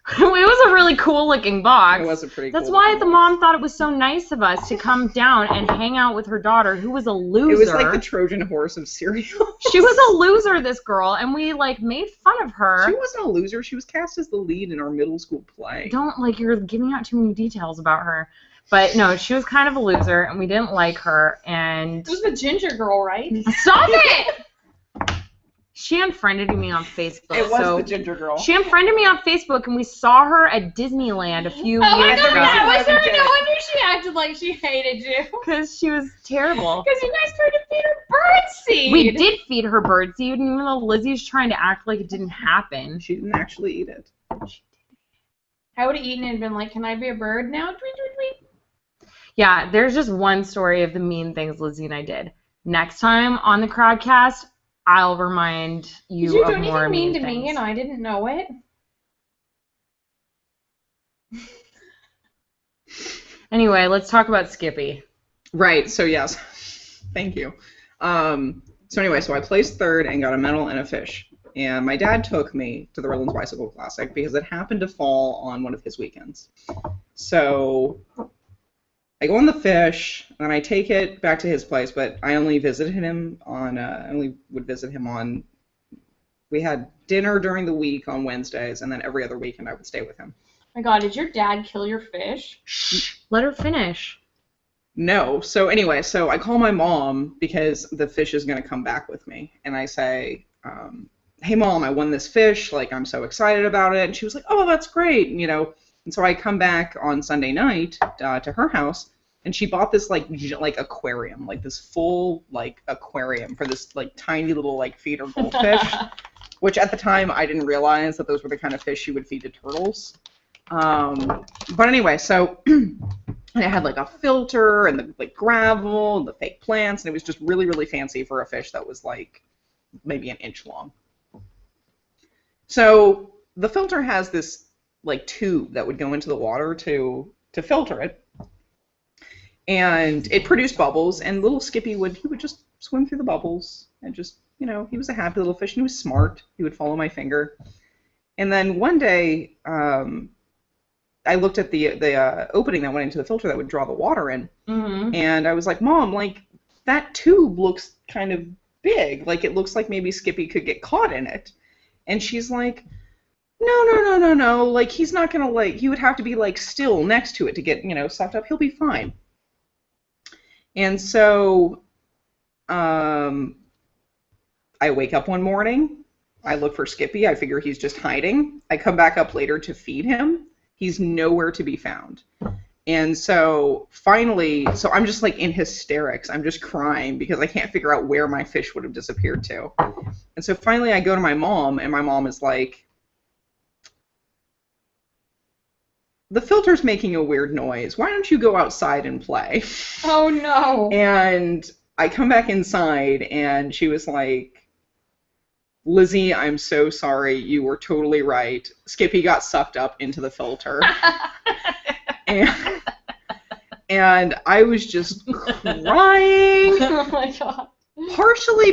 Speaker 2: It was a really cool looking box.
Speaker 1: It was a pretty
Speaker 2: That's
Speaker 1: cool
Speaker 2: why
Speaker 1: looking
Speaker 2: the mom thought it was so nice of us to come down and hang out with her daughter, who was a loser.
Speaker 1: It was like the Trojan horse of cereal.
Speaker 2: She was a loser, this girl, and we like made fun of her.
Speaker 1: She wasn't a loser. She was cast as the lead in our middle school play.
Speaker 2: You're giving out too many details about her. But no, she was kind of a loser, and we didn't like her, and...
Speaker 3: It was the ginger girl, right?
Speaker 2: Stop it! She unfriended me on Facebook.
Speaker 1: It was the ginger girl.
Speaker 2: She unfriended me on Facebook, and we saw her at Disneyland a few years ago.
Speaker 3: Was there no wonder she acted like she hated you?
Speaker 2: Because she was terrible.
Speaker 3: Because you guys tried to feed her birdseed.
Speaker 2: We did feed her birdseed, even though Lizzie's trying to act like it didn't happen.
Speaker 1: She didn't actually eat it.
Speaker 3: I would have eaten it and been like, can I be a bird now? Tweet, tweet, tweet.
Speaker 2: Yeah, there's just one story of the mean things Lizzie and I did. Next time on the Crabcast, I'll remind you
Speaker 3: Did you
Speaker 2: of
Speaker 3: do
Speaker 2: more
Speaker 3: anything mean to
Speaker 2: things.
Speaker 3: me and I didn't know it?
Speaker 2: Anyway, let's talk about Skippy.
Speaker 1: Right, so yes. Thank you. So anyway, so I placed 3rd and got a medal and a fish. And my dad took me to the Redlands Bicycle Classic because it happened to fall on one of his weekends. So I go on the fish, and I take it back to his place, but I only visited him on, we had dinner during the week on Wednesdays, and then every other weekend I would stay with him.
Speaker 3: Oh my God, did your dad kill your fish?
Speaker 2: Shh, let her finish.
Speaker 1: No. So anyway, so I call my mom because the fish is going to come back with me, and I say, hey, Mom, I won this fish. Like, I'm so excited about it. And she was like, oh, that's great, you know. And so I come back on Sunday night to her house, and she bought this, like aquarium, like this full, like, aquarium for this, like, tiny little, like, feeder goldfish, which at the time I didn't realize that those were the kind of fish she would feed to turtles. But anyway, so it had, like, a filter and the, like, gravel and the fake plants, and it was just really, really fancy for a fish that was, like, maybe an inch long. So the filter has this like tube that would go into the water to filter it, and it produced bubbles. And little Skippy would just swim through the bubbles and just, you know, he was a happy little fish and he was smart. He would follow my finger. And then one day I looked at the opening that went into the filter that would draw the water in, and I was like, Mom, like that tube looks kind of big. Like it looks like maybe Skippy could get caught in it. And she's like, no, like, he's not gonna, like, he would have to be, like, still next to it to get, you know, sucked up. He'll be fine. And so, I wake up one morning, I look for Skippy, I figure he's just hiding. I come back up later to feed him. He's nowhere to be found. And so, finally, so I'm just, like, in hysterics. I'm just crying because I can't figure out where my fish would have disappeared to. And so, finally, I go to my mom, and my mom is like, the filter's making a weird noise. Why don't you go outside and play?
Speaker 3: Oh, no.
Speaker 1: And I come back inside, and she was like, Lizzie, I'm so sorry. You were totally right. Skippy got sucked up into the filter. and I was just crying.
Speaker 3: Oh my god.
Speaker 1: Partially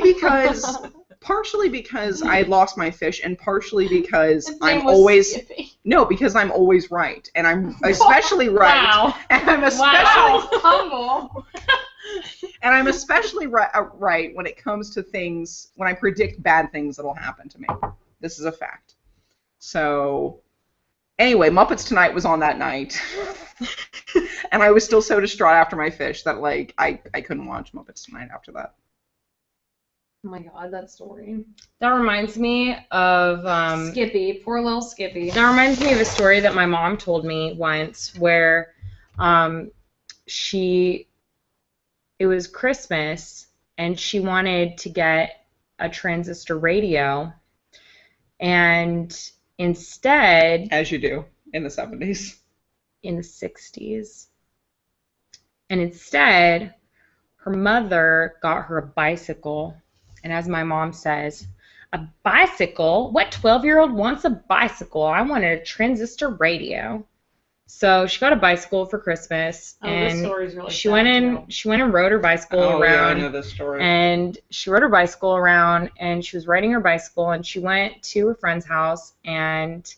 Speaker 1: because I had lost my fish, and partially because
Speaker 3: His
Speaker 1: I'm
Speaker 3: name was
Speaker 1: always
Speaker 3: Skippy.
Speaker 1: because I'm always right, and I'm especially right.
Speaker 2: Wow.
Speaker 1: And I'm especially
Speaker 2: Wow. Humble.
Speaker 1: and I'm especially right when it comes to things when I predict bad things that'll happen to me. This is a fact. So anyway, Muppets Tonight was on that night, and I was still so distraught after my fish that like I couldn't watch Muppets Tonight after that.
Speaker 3: Oh my god, that story.
Speaker 2: That reminds me of
Speaker 3: Skippy, poor little Skippy.
Speaker 2: That reminds me of a story that my mom told me once where it was Christmas and she wanted to get a transistor radio, and instead,
Speaker 1: As you do in the 70s.
Speaker 2: in the 60s, and instead her mother got her a bicycle. And as my mom says, a bicycle? What 12-year-old wants a bicycle? I wanted a transistor radio. So she got a bicycle for Christmas,
Speaker 3: Oh, this
Speaker 2: and
Speaker 3: story's really
Speaker 2: she
Speaker 3: sad,
Speaker 2: went
Speaker 3: too.
Speaker 2: and rode her bicycle
Speaker 1: Yeah, I
Speaker 2: around.
Speaker 1: know this story.
Speaker 2: And she rode her bicycle around, and she was riding her bicycle, and she went to her friend's house, and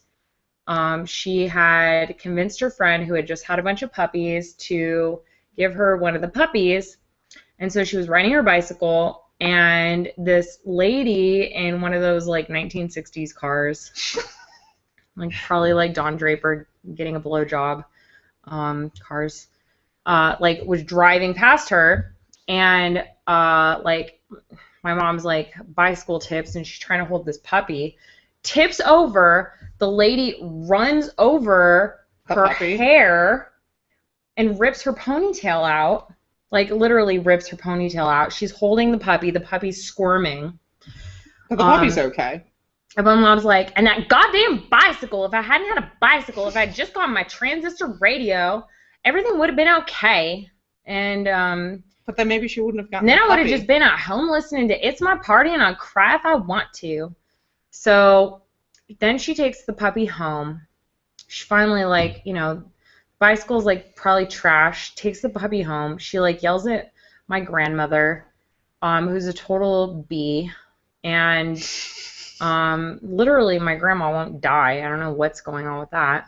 Speaker 2: she had convinced her friend who had just had a bunch of puppies to give her one of the puppies. And so she was riding her bicycle, and this lady in one of those like 1960s cars, like probably like Don Draper getting a blowjob cars, like was driving past her, and like my mom's like bicycle tips, and she's trying to hold this puppy, tips over, the lady runs over
Speaker 1: The
Speaker 2: her
Speaker 1: puppy?
Speaker 2: hair and rips her ponytail out. Like, literally rips her ponytail out. She's holding the puppy's squirming.
Speaker 1: But the puppy's okay.
Speaker 2: And my mom's like, and that goddamn bicycle, if I hadn't had a bicycle, if I had just gotten my transistor radio, everything would have been okay. And
Speaker 1: But then maybe she wouldn't have gotten
Speaker 2: then
Speaker 1: the
Speaker 2: I would have
Speaker 1: puppy.
Speaker 2: just been at home listening to It's My Party, and I'd cry if I want to. So then she takes the puppy home. She finally, like, you know, bicycle's like probably trash, takes the puppy home. She like yells at my grandmother, who's a total B, and literally my grandma won't die. I don't know what's going on with that.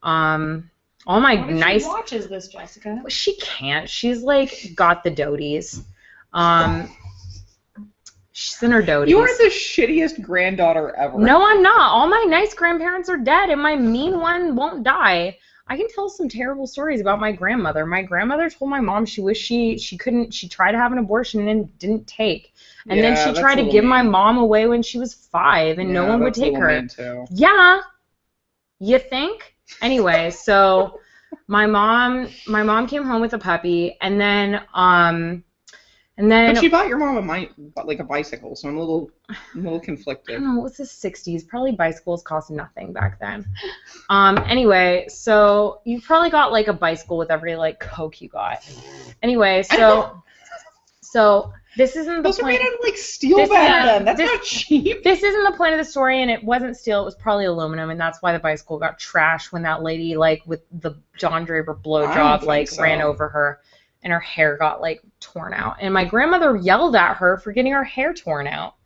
Speaker 2: All my
Speaker 3: What if
Speaker 2: nice
Speaker 3: she watches this, Jessica?
Speaker 2: she can't. She's like got the doties. She's in her doties.
Speaker 1: You are the shittiest granddaughter ever.
Speaker 2: No, I'm not. All my nice grandparents are dead, and my mean one won't die. I can tell some terrible stories about my grandmother. My grandmother told my mom she wished she couldn't. She tried to have an abortion and didn't take. And then
Speaker 1: Yeah,
Speaker 2: she
Speaker 1: that's
Speaker 2: tried
Speaker 1: a
Speaker 2: to
Speaker 1: little
Speaker 2: give my
Speaker 1: mean.
Speaker 2: mom away when she was 5, and no
Speaker 1: Yeah,
Speaker 2: one would
Speaker 1: that's a
Speaker 2: take
Speaker 1: little
Speaker 2: her.
Speaker 1: mean, too.
Speaker 2: Yeah. You think? Anyway, so my mom came home with a puppy, and then
Speaker 1: But she bought your mom a bicycle, so I'm a little
Speaker 2: I
Speaker 1: conflicted.
Speaker 2: don't know, it was the 60s. Probably bicycles cost nothing back then. Anyway, so you probably got like a bicycle with every like Coke you got. Anyway, so this isn't the
Speaker 1: Those are
Speaker 2: point.
Speaker 1: made out of like steel
Speaker 2: This
Speaker 1: back
Speaker 2: is-
Speaker 1: then. That's
Speaker 2: this-
Speaker 1: not cheap.
Speaker 2: This isn't the point of the story, and it wasn't steel. It was probably aluminum, and that's why the bicycle got trashed when that lady, like with the John Draper
Speaker 1: I don't
Speaker 2: blowjob,
Speaker 1: think
Speaker 2: like
Speaker 1: so.
Speaker 2: ran over her, and her hair got like torn out. And my grandmother yelled at her for getting her hair torn out,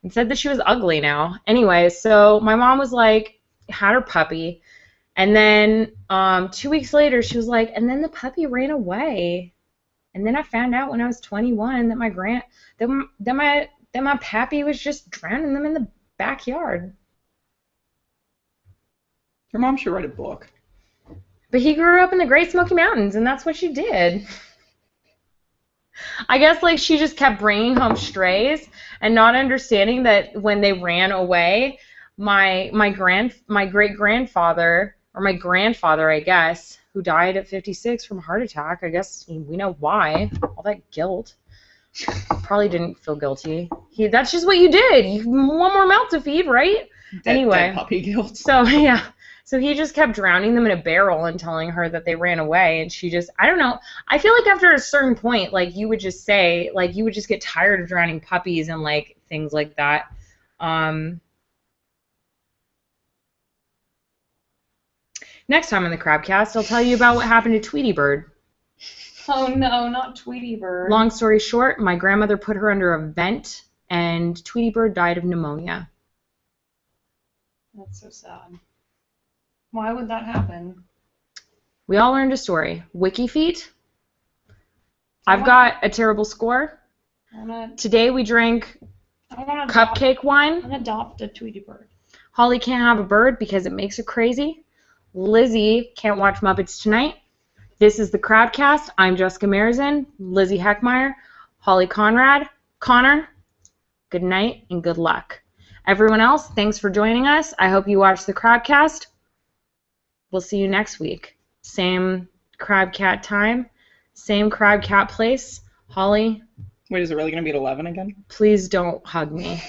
Speaker 2: and said that she was ugly now. Anyway, so my mom was like, had her puppy, and then 2 weeks later, she was like, and then the puppy ran away. And then I found out when I was 21 that my pappy was just drowning them in the backyard.
Speaker 1: Your mom should write a book.
Speaker 2: But he grew up in the Great Smoky Mountains, and that's what she did. I guess like she just kept bringing home strays and not understanding that when they ran away, my great grandfather, or my grandfather, I guess, who died at 56 from a heart attack. I guess we know why. All that guilt. Probably didn't feel guilty. That's just what you did. One more mouth to feed, right? Anyway.
Speaker 1: Dead puppy guilt.
Speaker 2: So yeah. So he just kept drowning them in a barrel and telling her that they ran away, and she just, I don't know. I feel like after a certain point, like you would just say, like you would just get tired of drowning puppies and like things like that. Next time on the Crabcast, I'll tell you about what happened to Tweety Bird.
Speaker 3: Oh no, not Tweety Bird.
Speaker 2: Long story short, my grandmother put her under a vent, and Tweety Bird died of pneumonia.
Speaker 3: That's so sad. Why would that happen?
Speaker 2: We all learned a story. Wikifeet. I've got a terrible score. Today we drank Cupcake wine.
Speaker 3: I'm gonna adopt a Tweety Bird.
Speaker 2: Holly can't have a bird because it makes her crazy. Lizzie can't watch Muppets Tonight. This is the Crabcast. I'm Jessica Marizin, Lizzie Heckmeyer, Holly Connor. Good night and good luck. Everyone else, thanks for joining us. I hope you watch the Crabcast. We'll see you next week. Same Crabcat time, same Crabcat place. Holly.
Speaker 1: Wait, is it really going to be at 11 again?
Speaker 2: Please don't hug me.